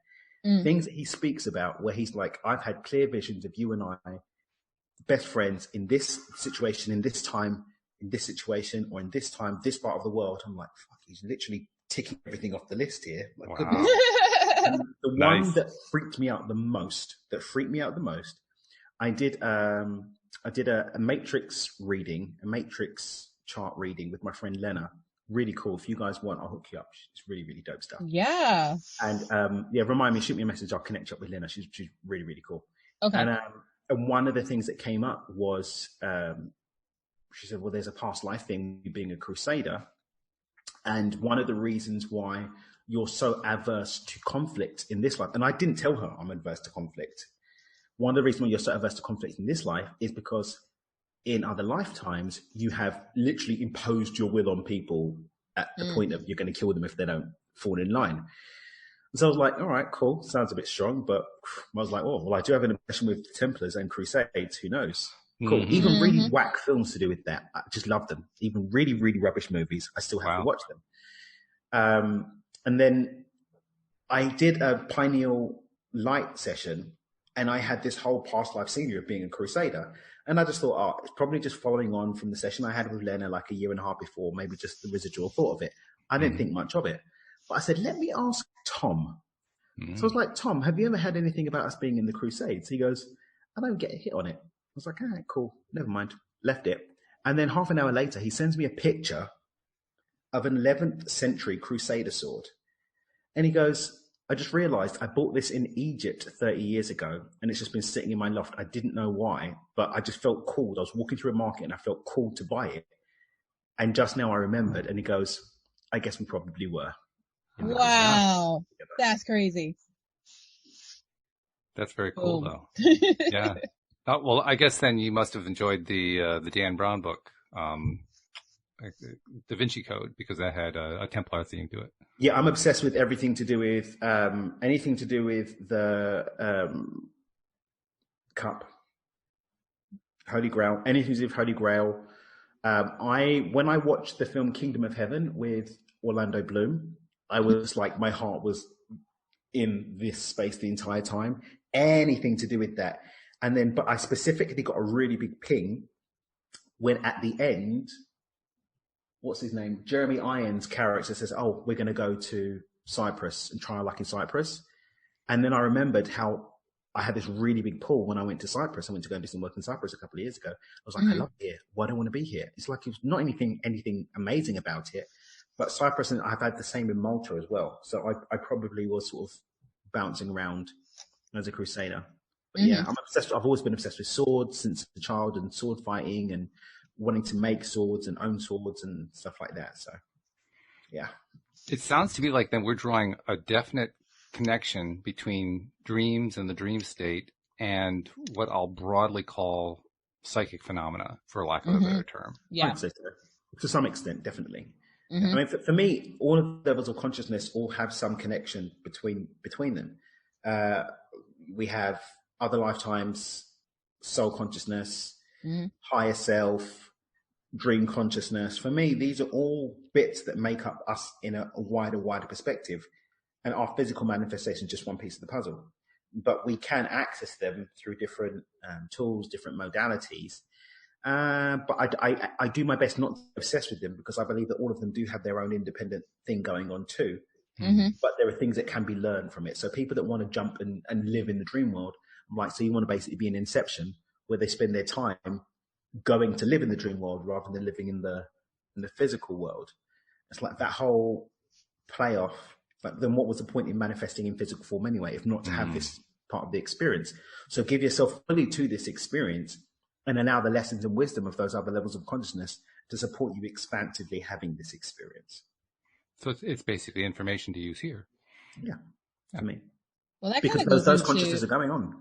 Things that he speaks about where he's like, I've had clear visions of you and I, best friends in this situation, in this time, in this situation, or in this time, this part of the world. I'm like, fuck, he's literally ticking everything off the list here. Like, goodness. And the one that freaked me out the most, I did a matrix reading, a matrix chart reading with my friend Lena. Really cool. If you guys want, I'll hook you up. It's really, really dope stuff. Yeah. And remind me, shoot me a message. I'll connect you up with Lena. She's really, really cool. Okay. And one of the things that came up was, she said, well, there's a past life thing, being a crusader. And one of the reasons why you're so averse to conflict in this life, and I didn't tell her I'm adverse to conflict. One of the reasons why you're so averse to conflict in this life is because in other lifetimes, you have literally imposed your will on people at the point of you're going to kill them if they don't fall in line. And so I was like, all right, cool. Sounds a bit strong, but I was like, oh, well, I do have an obsession with Templars and Crusades. Who knows? Cool. Even really whack films to do with that. I just love them. Even really, really rubbish movies. I still have to watch them. And then I did a pineal light session and I had this whole past life scenery of being a crusader. And I just thought, it's probably just following on from the session I had with Lena like a year and a half before, maybe just the residual thought of it. I didn't think much of it. But I said, let me ask Tom. So I was like, Tom, have you ever had anything about us being in the Crusades? He goes, I don't get a hit on it. I was like, all right, cool. Never mind. Left it. And then half an hour later, he sends me a picture of an 11th century Crusader sword. And he goes, I just realized I bought this in Egypt 30 years ago, and it's just been sitting in my loft. I didn't know why, but I just felt called. I was walking through a market and I felt called to buy it. And just now I remembered. And he goes, I guess we probably were. Wow. That's crazy. That's very cool, though. Yeah. Well, I guess then you must have enjoyed the Dan Brown book. Da Vinci Code, because that had a Templar theme to it. Yeah, I'm obsessed with everything to do with anything to do with the cup, Holy Grail, anything to do with Holy Grail. When I watched the film Kingdom of Heaven with Orlando Bloom, I was like, my heart was in this space the entire time. Anything to do with that. And then, but I specifically got a really big ping when at the end, what's his name? Jeremy Irons' character says, "Oh, we're going to go to Cyprus and try our luck in Cyprus." And then I remembered how I had this really big pull when I went to Cyprus. I went to go and do some work in Cyprus a couple of years ago. I was like, I love it here. Why do I want to be here? It's like, it's not anything amazing about it, but Cyprus, and I've had the same in Malta as well. So I probably was sort of bouncing around as a crusader. But yeah, I'm obsessed. I've always been obsessed with swords since a child, and sword fighting and wanting to make swords and own swords and stuff like that. So yeah. It sounds to me like then we're drawing a definite connection between dreams and the dream state and what I'll broadly call psychic phenomena, for lack of a better term. Yeah. I'd say so. To some extent, definitely. I mean, for me, all of the levels of consciousness all have some connection between them. We have other lifetimes, soul consciousness, higher self, dream consciousness. For me, these are all bits that make up us in a wider perspective. And our physical manifestation is just one piece of the puzzle. But we can access them through different tools, different modalities. But I do my best not to be obsessed with them, because I believe that all of them do have their own independent thing going on too. But there are things that can be learned from it. So people that want to jump and live in the dream world, I'm like, so you want to basically be an Inception, where they spend their time going to live in the dream world rather than living in the physical world. It's like that whole playoff. Like, then what was the point in manifesting in physical form anyway, if not to have this part of the experience? So give yourself fully to this experience and allow the lessons and wisdom of those other levels of consciousness to support you expansively having this experience. So it's basically information to use here. Yeah, I mean, well, that because kind of those consciousnesses are going on.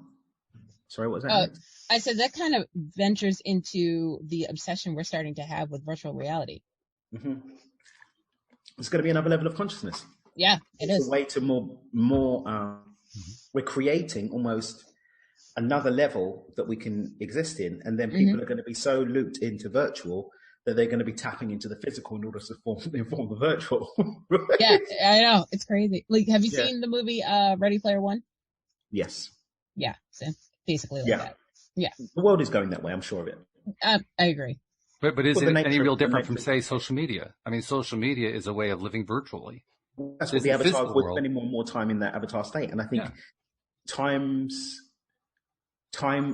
Sorry, what was that? I said that kind of ventures into the obsession we're starting to have with virtual reality. It's going to be another level of consciousness. Yeah, it's a way to more. We're creating almost another level that we can exist in, and then people are going to be so looped into virtual that they're going to be tapping into the physical in order to inform the virtual. Yeah, I know, it's crazy. Like, have you seen the movie Ready Player One? Yes. Yeah, so basically like that. Yeah, the world is going that way. I'm sure of it. I agree. But is it any real different from, say, social media? I mean, social media is a way of living virtually. That's what the avatars were spending more and more time in that avatar state. And I think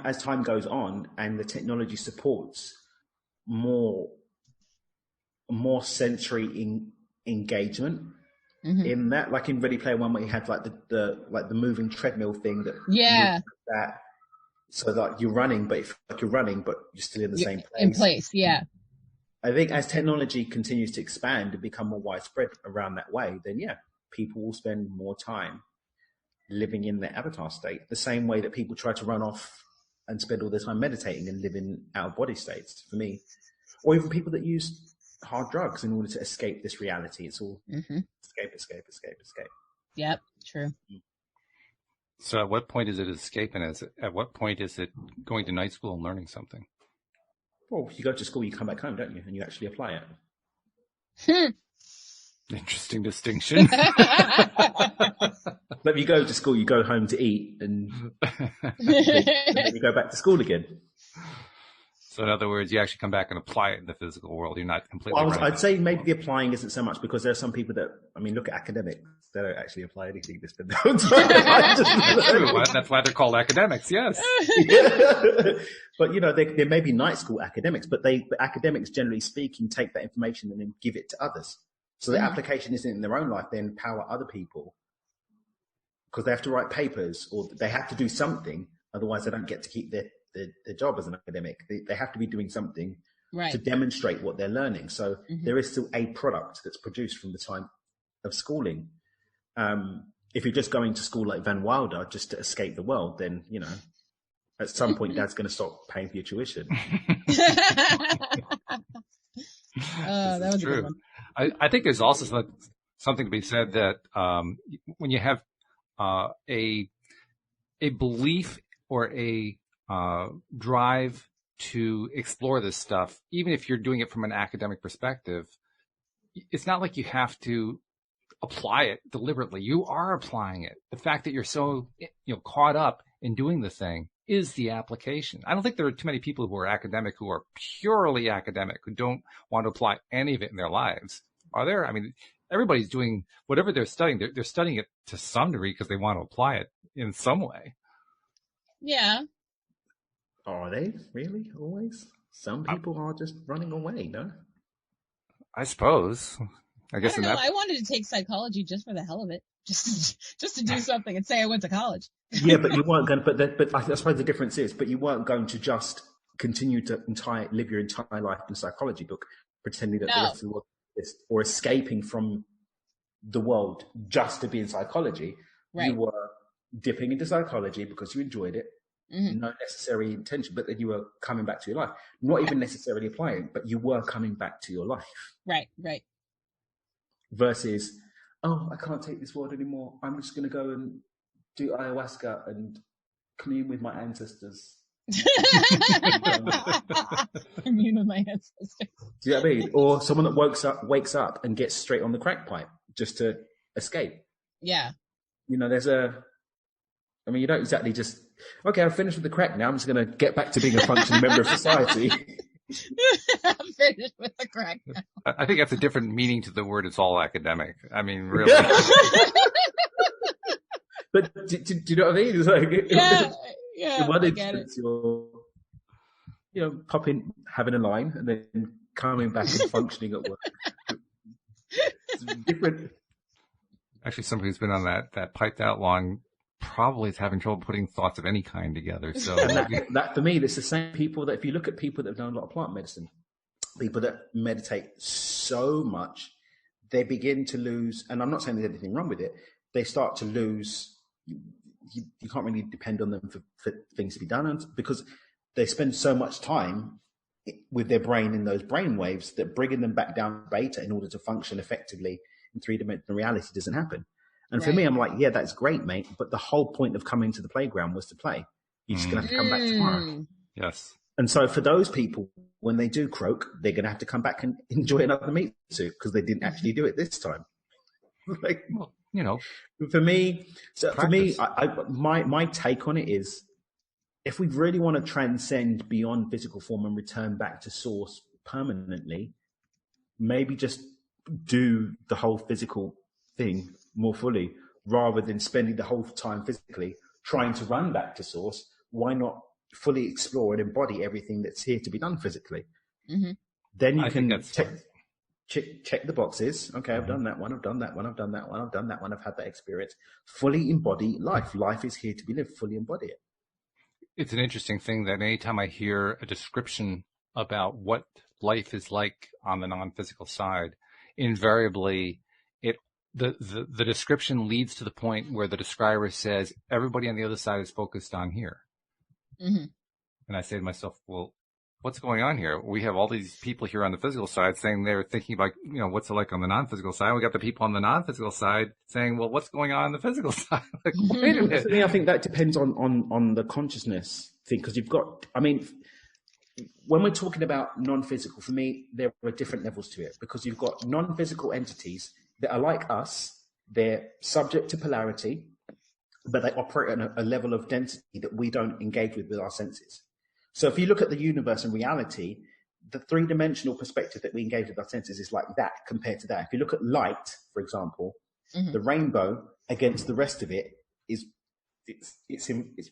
as time goes on and the technology supports more sensory engagement in that, like in Ready Player One, where you had like the moving treadmill thing that so like you're running, but you're running, but you're still in the same place. In place, yeah. I think as technology continues to expand and become more widespread around that way, then people will spend more time living in their avatar state, the same way that people try to run off and spend all their time meditating and live in out-of-body states, for me. Or even people that use hard drugs in order to escape this reality. It's all escape. Yep, true. So at what point is it escaping? At what point is it going to night school and learning something? Well, you go to school, you come back home, don't you? And you actually apply it. Interesting distinction. But if you go to school, you go home to eat, and then you go back to school again. So in other words, you actually come back and apply it in the physical world. You're not completely. Well, I'd say maybe the applying isn't so much, because there are some people that, I mean, look at academics. They don't actually apply anything. They spend their whole time. That's why they're called academics. Yes. But there may be night school academics, but academics, generally speaking, take that information and then give it to others. So the application isn't in their own life. They empower other people because they have to write papers, or they have to do something. Otherwise, they don't get to keep their job as an academic. They have to be doing something to demonstrate what they're learning. So there is still a product that's produced from the time of schooling. If you're just going to school like Van Wilder just to escape the world, then, at some point, Dad's going to stop paying for your tuition. That was true. A good one. I think there's also something to be said that when you have a belief or a drive to explore this stuff, even if you're doing it from an academic perspective, it's not like you have to apply it deliberately. You are applying it. The fact that you're so caught up in doing the thing is the application. I don't think there are too many people who are academic who are purely academic, who don't want to apply any of it in their lives. Are there? I mean, everybody's doing whatever they're studying. They're studying it to some degree because they want to apply it in some way. Yeah. Are they really always? Some people are just running away, no? I suppose. I guess I don't know. I wanted to take psychology just for the hell of it, just to do something and say I went to college. Yeah, but you weren't going. But I suppose the difference is, but you weren't going to just continue to live your entire life in a psychology book, pretending that the rest of the world is, or escaping from the world just to be in psychology. Right. You were dipping into psychology because you enjoyed it. Mm-hmm. No necessary intention, but then you were coming back to your life. Not even necessarily applying, but you were coming back to your life. Right, right. Versus, I can't take this world anymore. I'm just going to go and do ayahuasca and commune with my ancestors. Commune with my ancestors. Do you know what I mean? Or someone that wakes up and gets straight on the crack pipe just to escape. Yeah. You know, you don't exactly just, okay, I'm finished with the crack now. I'm just going to get back to being a functioning member of society. I'm finished with the crack now. I think that's a different meaning to the word. It's all academic. I mean, really. But do you know what I mean? It's like, yeah. In one instance, you're popping, having a line, and then coming back and functioning at work. It's different. Actually, somebody who's been on that pipe that long probably is having trouble putting thoughts of any kind together. So that for me, it's the same people that if you look at people that have done a lot of plant medicine, people that meditate so much, they begin to lose, and I'm not saying there's anything wrong with it, they start to lose, you can't really depend on them for things to be done, because they spend so much time with their brain in those brain waves that bringing them back down beta in order to function effectively in three-dimensional reality doesn't happen. And for me, I'm like, yeah, that's great, mate. But the whole point of coming to the playground was to play. You're just going to have to come back tomorrow. Yes. And so for those people, when they do croak, they're going to have to come back and enjoy another meat suit because they didn't actually do it this time. Like, well, you know, for me, my take on it is, if we really want to transcend beyond physical form and return back to source permanently, maybe just do the whole physical thing more fully, rather than spending the whole time physically trying to run back to source. Why not fully explore and embody everything that's here to be done physically? Mm-hmm. Then you can check the boxes. Okay, I've done that one, I've done that one, I've done that one, I've done that one, I've had that experience. Fully embody life. Life is here to be lived. Fully embody it. It's an interesting thing that anytime I hear a description about what life is like on the non-physical side, invariably the description leads to the point where the describer says, everybody on the other side is focused on here. Mm-hmm. And I say to myself, well, what's going on here? We have all these people here on the physical side saying they're thinking about, what's it like on the non-physical side? We got the people on the non-physical side saying, well, what's going on the physical side? Like, wait a minute. I think that depends on the consciousness thing, because you've got, when we're talking about non-physical, for me, there are different levels to it, because you've got non-physical entities that are like us. They're subject to polarity, but they operate at a level of density that we don't engage with our senses. So if you look at the universe and reality, the three-dimensional perspective that we engage with our senses is like that compared to that. If you look at light, for example, the rainbow against the rest of it it's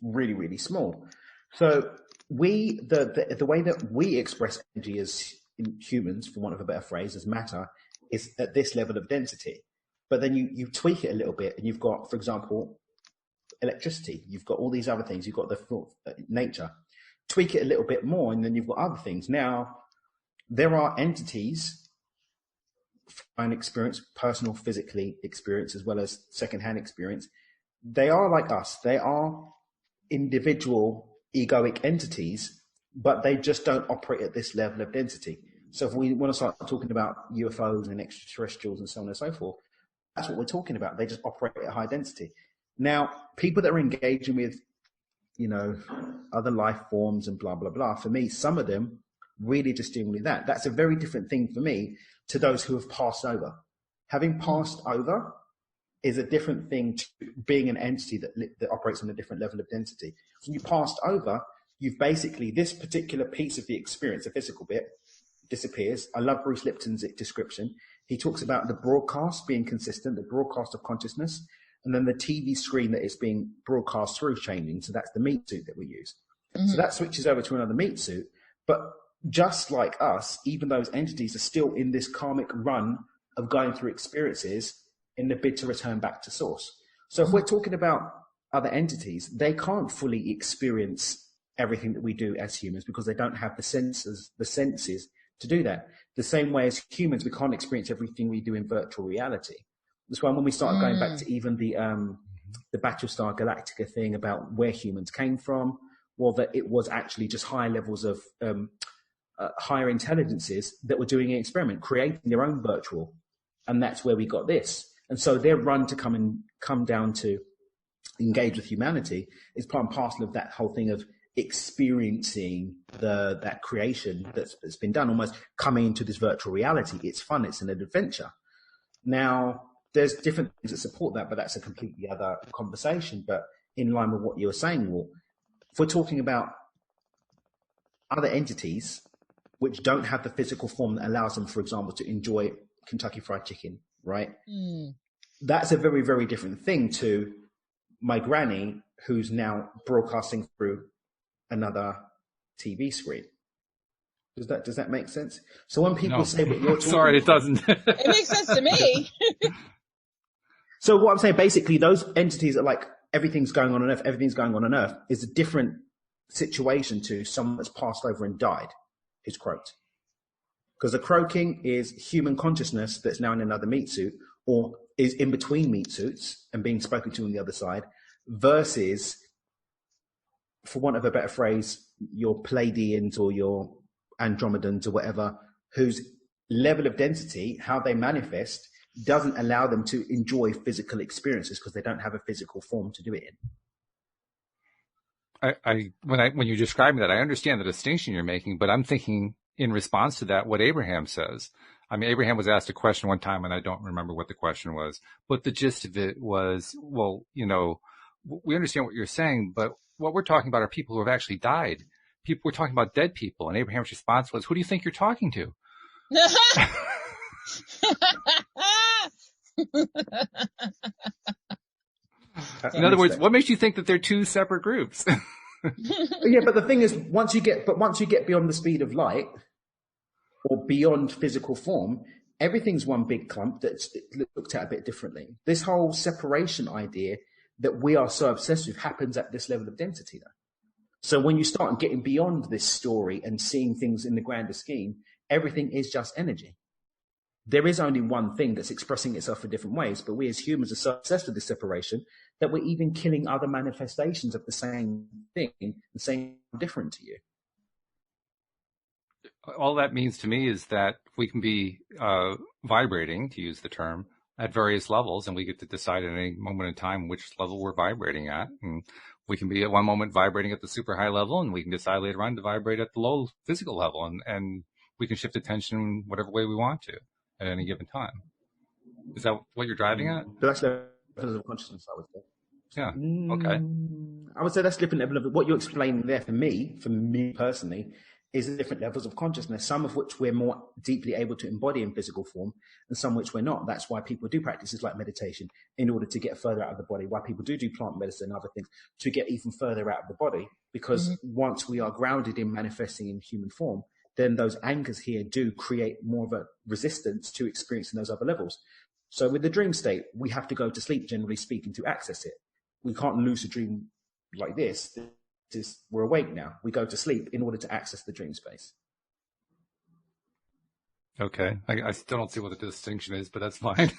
really, really small. So the way that we express energy as humans, for want of a better phrase, as matter, is at this level of density. But then you tweak it a little bit, and you've got, for example, electricity. You've got all these other things. You've got the nature. Tweak it a little bit more, and then you've got other things. Now, there are entities, fine experience, personal, physically experience, as well as secondhand experience. They are like us. They are individual egoic entities, but they just don't operate at this level of density. So if we want to start talking about UFOs and extraterrestrials and so on and so forth, that's what we're talking about. They just operate at high density. Now, people that are engaging with, other life forms and blah, blah, blah, for me, some of them really just generally that. That's a very different thing for me to those who have passed over. Having passed over is a different thing to being an entity that operates on a different level of density. When you passed over, you've basically, this particular piece of the experience, the physical bit, disappears. I love Bruce Lipton's description. He talks about the broadcast being consistent, the broadcast of consciousness, and then the TV screen that it's being broadcast through changing. So that's the meat suit that we use. Mm-hmm. So that switches over to another meat suit. But just like us, even those entities are still in this karmic run of going through experiences in the bid to return back to source. So if we're talking about other entities, they can't fully experience everything that we do as humans because they don't have the senses to do that. The same way as humans, we can't experience everything we do in virtual reality. That's why when we started going back to even the Battlestar Galactica thing about where humans came from, well, that it was actually just higher levels of higher intelligences that were doing an experiment, creating their own virtual. And that's where we got this. And so their run to come down to engage with humanity is part and parcel of that whole thing of experiencing that creation that's been done, almost coming into this virtual reality. It's fun. It's an adventure. Now, there's different things that support that, but that's a completely other conversation. But in line with what you're saying, Walt, if we're talking about other entities which don't have the physical form that allows them, for example, to enjoy Kentucky Fried Chicken, right? That's a very, very different thing to my granny who's now broadcasting through another TV screen. Does that make sense? So when people say what you're talking sorry, it doesn't. It makes sense to me. So what I'm saying, basically, those entities are like everything's going on Earth, is a different situation to someone that's passed over and died, who's croaked. Because the croaking is human consciousness that's now in another meat suit or is in between meat suits and being spoken to on the other side versus, for want of a better phrase, your Pleiadians or your Andromedans or whatever, whose level of density, how they manifest, doesn't allow them to enjoy physical experiences because they don't have a physical form to do it in. When you're describing that, I understand the distinction you're making, but I'm thinking in response to that, what Abraham says. I mean, Abraham was asked a question one time, and I don't remember what the question was, but the gist of it was, well, we understand what you're saying, but what we're talking about are people who have actually died. We're talking about dead people. And Abraham's response was, who do you think you're talking to? In other words, what makes you think that they're two separate groups? Yeah, but the thing is, once you get beyond the speed of light or beyond physical form, everything's one big clump that's looked at a bit differently. This whole separation idea that we are so obsessed with happens at this level of density, though. So when you start getting beyond this story and seeing things in the grander scheme, everything is just energy. There is only one thing that's expressing itself in different ways, but we as humans are so obsessed with this separation that we're even killing other manifestations of the same thing and saying different to you. All that means to me is that we can be vibrating, to use the term, at various levels, and we get to decide at any moment in time which level we're vibrating at. And we can be at one moment vibrating at the super high level, and we can decide later on to vibrate at the low physical level, and we can shift attention whatever way we want to at any given time. Is that what you're driving at? But that's levels of consciousness, I would say. Yeah. Okay. I would say that's different level of what you're explaining there for me personally, is the different levels of consciousness, some of which we're more deeply able to embody in physical form and some which we're not. That's why people do practices like meditation in order to get further out of the body, why people do plant medicine and other things to get even further out of the body, because once we are grounded in manifesting in human form, then those anchors here do create more of a resistance to experiencing those other levels. So with the dream state, we have to go to sleep, generally speaking, to access it. We can't lucid dream like this. We're awake now. We go to sleep in order to access the dream space. Okay. I still don't see what the distinction is, but that's fine.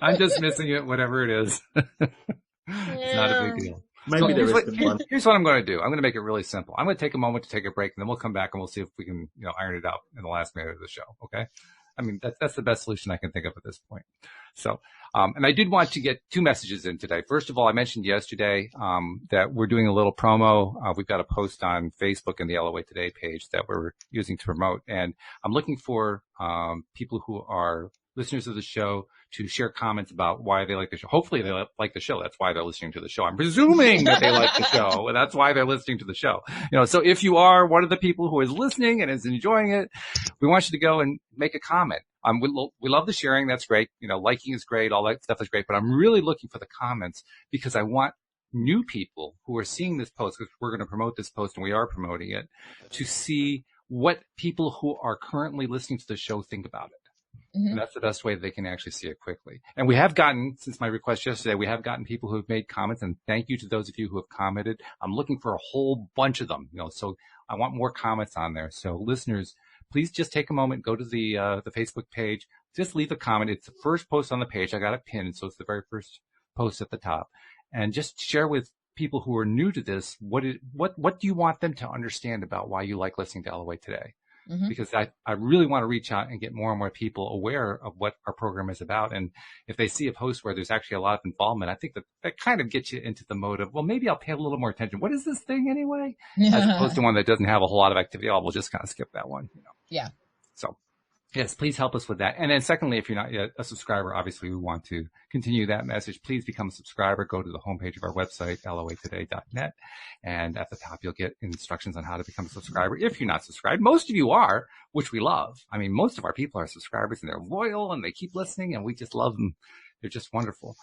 I'm just missing it, whatever it is. It's not a big deal. Maybe there is one. Here's what I'm going to do. I'm going to make it really simple. I'm going to take a moment to take a break, and then we'll come back and we'll see if we can, iron it out in the last minute of the show. Okay. I mean, that's the best solution I can think of at this point. So, and I did want to get 2 messages in today. First of all, I mentioned yesterday, that we're doing a little promo. We've got a post on Facebook and the LOA Today page that we're using to promote. And I'm looking for, people who are listeners of the show to share comments about why they like the show. Hopefully they like the show. That's why they're listening to the show. I'm presuming that they like the show, and that's why they're listening to the show. So if you are one of the people who is listening and is enjoying it, we want you to go and make a comment. We love the sharing. That's great. Liking is great. All that stuff is great. But I'm really looking for the comments because I want new people who are seeing this post, because we're going to promote this post and we are promoting it, to see what people who are currently listening to the show think about it. Mm-hmm. And that's the best way that they can actually see it quickly. And we have gotten, since my request yesterday, we have gotten people who have made comments, and thank you to those of you who have commented. I'm looking for a whole bunch of them, so I want more comments on there. So listeners, please just take a moment, go to the Facebook page, just leave a comment. It's the first post on the page. I got it pinned, so it's the very first post at the top. And just share with people who are new to this, what do you want them to understand about why you like listening to LOA Today? Mm-hmm. Because I really want to reach out and get more and more people aware of what our program is about. And if they see a post where there's actually a lot of involvement, I think that kind of gets you into the mode of, well, maybe I'll pay a little more attention. What is this thing anyway? As opposed to one that doesn't have a whole lot of activity. Oh, we'll just kind of skip that one. Yeah. So yes, please help us with that. And then secondly, if you're not yet a subscriber, obviously we want to continue that message. Please become a subscriber. Go to the homepage of our website, loatoday.net. And at the top, you'll get instructions on how to become a subscriber. If you're not subscribed, most of you are, which we love. I mean, most of our people are subscribers and they're loyal and they keep listening and we just love them. They're just wonderful.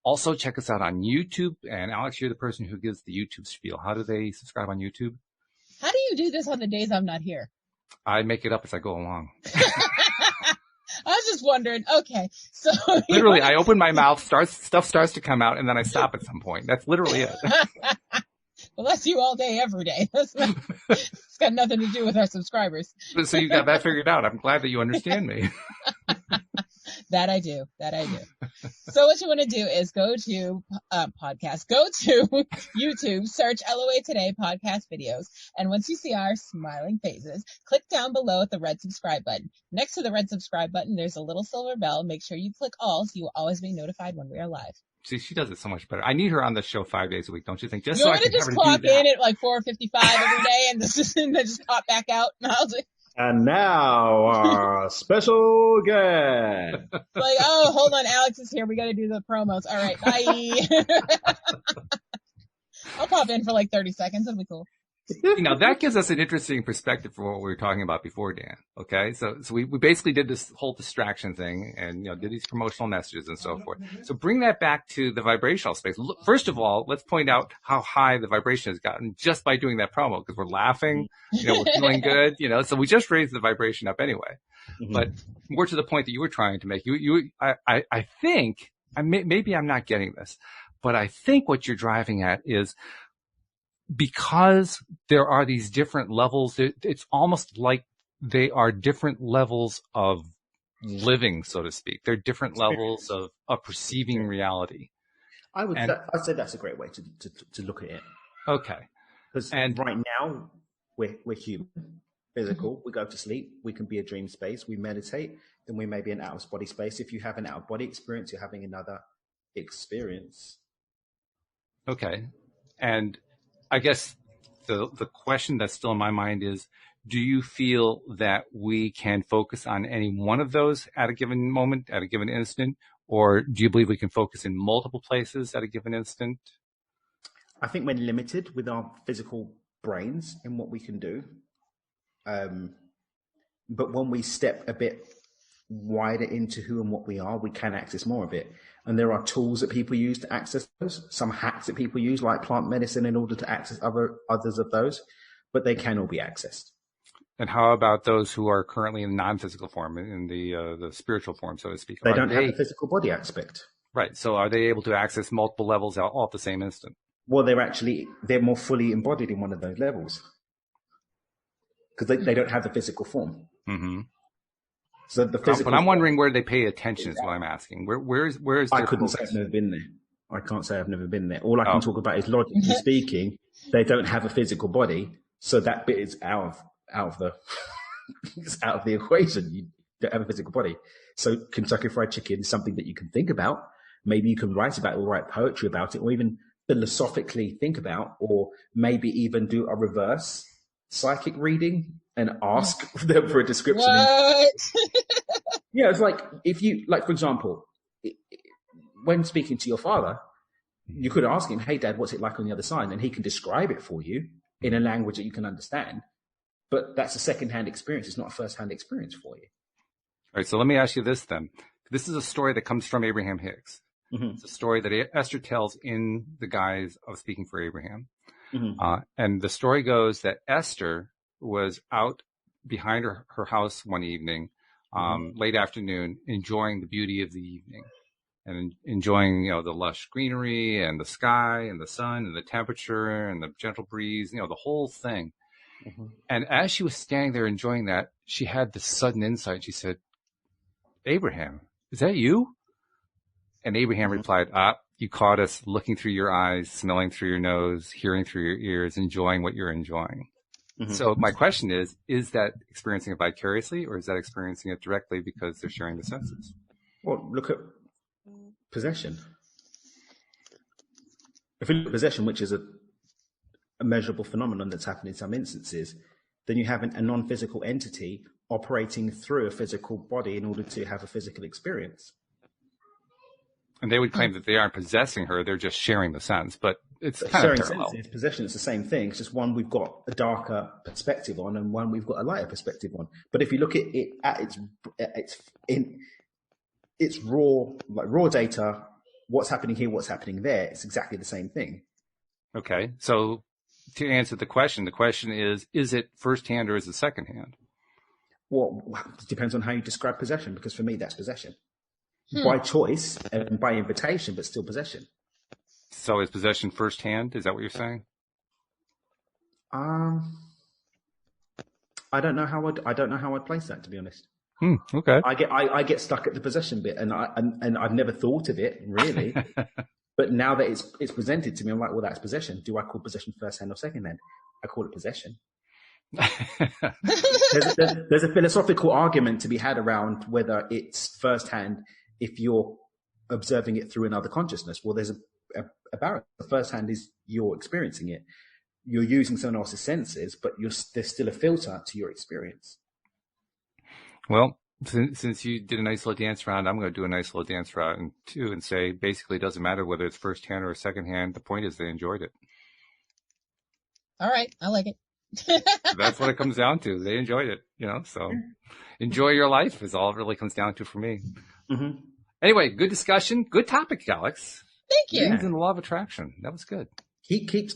Also check us out on YouTube. And Alyx, you're the person who gives the YouTube spiel. How do they subscribe on YouTube? How do you do this on the days I'm not here? I make it up as I go along. I was just wondering. Okay, so literally, I open my mouth, stuff starts to come out, and then I stop at some point. That's literally it. Well, that's you all day, every day. It's got nothing to do with our subscribers. So you got that figured out. I'm glad that you understand me. That I do. So what you want to do is go to YouTube, search LOA Today podcast videos. And once you see our smiling faces, click down below at the red subscribe button. Next to the red subscribe button, there's a little silver bell. Make sure you click all so you will always be notified when we are live. See, she does it so much better. I need her on the show 5 days a week, don't you think? Just you so want I can to just clock in at like 4:55 every day and just pop back out? And now our special guest. Like, oh, hold on, Alyx is here. We got to do the promos. All right, bye. I'll pop in for like 30 seconds. That'll be cool. That gives us an interesting perspective for what we were talking about before, Dan. Okay. So we basically did this whole distraction thing and, did these promotional messages and so forth. So bring that back to the vibrational space. Look, first of all, let's point out how high the vibration has gotten just by doing that promo, because we're laughing, we're feeling good, so we just raised the vibration up anyway. Mm-hmm. But more to the point that you were trying to make, I think, maybe I'm not getting this, but I think what you're driving at is, because there are these different levels, it's almost like they are different levels of living, so to speak. They're different levels of perceiving reality. I'd say that's a great way to look at it. Okay. Because right now, we're human, physical. We go to sleep. We can be a dream space. We meditate. Then we may be an out-of-body space. If you have an out-of-body experience, you're having another experience. Okay. And I guess the question that's still in my mind is, do you feel that we can focus on any one of those at a given moment, at a given instant? Or do you believe we can focus in multiple places at a given instant? I think we're limited with our physical brains in what we can do. But when we step a bit wider into who and what we are, we can access more of it. And there are tools that people use to access those, some hacks that people use like plant medicine in order to access others of those, but they can all be accessed. And how about those who are currently in non-physical form, in the spiritual form, so to speak? They don't have the physical body aspect. Right. So are they able to access multiple levels all at the same instant? Well, they're more fully embodied in one of those levels because they don't have the physical form. Mm-hmm. So the physical. But I'm wondering where they pay attention is what I'm asking. Where is I couldn't say I've never been there. I can't say I've never been there. All I can talk about is logically speaking, they don't have a physical body, so that bit is out of the it's out of the equation. You don't have a physical body. So Kentucky Fried Chicken is something that you can think about. Maybe you can write about it or write poetry about it, or even philosophically think about, or maybe even do a reverse psychic reading and ask them for a description. What? Yeah, it's like if you, like, for example, when speaking to your father, you could ask him, "Hey, Dad, what's it like on the other side?" And he can describe it for you in a language that you can understand. But that's a second-hand experience. It's not a first-hand experience for you. All right, so let me ask you this then. This is a story that comes from Abraham Hicks. Mm-hmm. It's a story that Esther tells in the guise of speaking for Abraham. Mm-hmm. And the story goes that Esther was out behind her house one evening, late afternoon, enjoying the beauty of the evening and enjoying, the lush greenery and the sky and the sun and the temperature and the gentle breeze, the whole thing. Mm-hmm. And as she was standing there enjoying that, she had this sudden insight. She said, "Abraham, is that you?" And Abraham replied, "You caught us looking through your eyes, smelling through your nose, hearing through your ears, enjoying what you're enjoying." Mm-hmm. So my question is that experiencing it vicariously, or is that experiencing it directly because they're sharing the senses? Well, look at possession. If you look at possession, which is a measurable phenomenon that's happened in some instances, then you have a non-physical entity operating through a physical body in order to have a physical experience. And they would claim that they aren't possessing her, they're just sharing the sense, but it's kind of parallel. Senses, possession is the same thing. It's just one we've got a darker perspective on and one we've got a lighter perspective on. But if you look at it at its raw data, what's happening here, what's happening there, it's exactly the same thing. Okay. So to answer the question is it firsthand or is it secondhand? Well, it depends on how you describe possession, because for me, that's possession. By choice and by invitation, but still possession. So is possession firsthand? Is that what you're saying? I don't know how I'd place that, to be honest. Okay. I get stuck at the possession bit, and I've never thought of it really. But now that it's presented to me, I'm like, well, that's possession. Do I call possession first hand or second hand? I call it possession. There's a philosophical argument to be had around whether it's first hand if you're observing it through another consciousness. Well, there's a barrier. The first hand is you're experiencing it. You're using someone else's senses, but there's still a filter to your experience. Well, since you did a nice little dance round, I'm going to do a nice little dance round too and say basically it doesn't matter whether it's first hand or second hand. The point is they enjoyed it. All right. I like it. That's what it comes down to. They enjoyed it, so enjoy your life is all it really comes down to for me. Mm-hmm. Anyway, good discussion. Good topic, Alyx. Thank you. Dreams and the law of attraction. That was good. Keep dream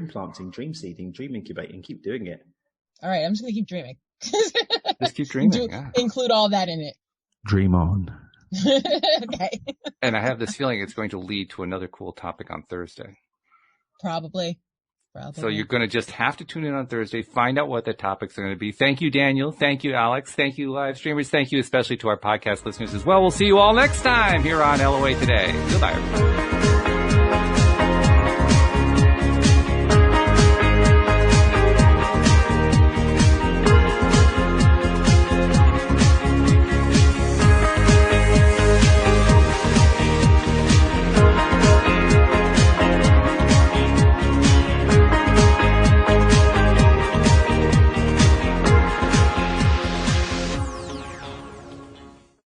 planting, dream seeding, dream incubating. Keep doing it. All right. I'm just going to keep dreaming. Just keep dreaming. Include all that in it. Dream on. Okay. And I have this feeling it's going to lead to another cool topic on Thursday. Probably. So you're going to just have to tune in on Thursday, find out what the topics are going to be. Thank you, Daniel. Thank you, Alyx. Thank you, live streamers. Thank you especially to our podcast listeners as well. We'll see you all next time here on LOA Today. Goodbye, everybody.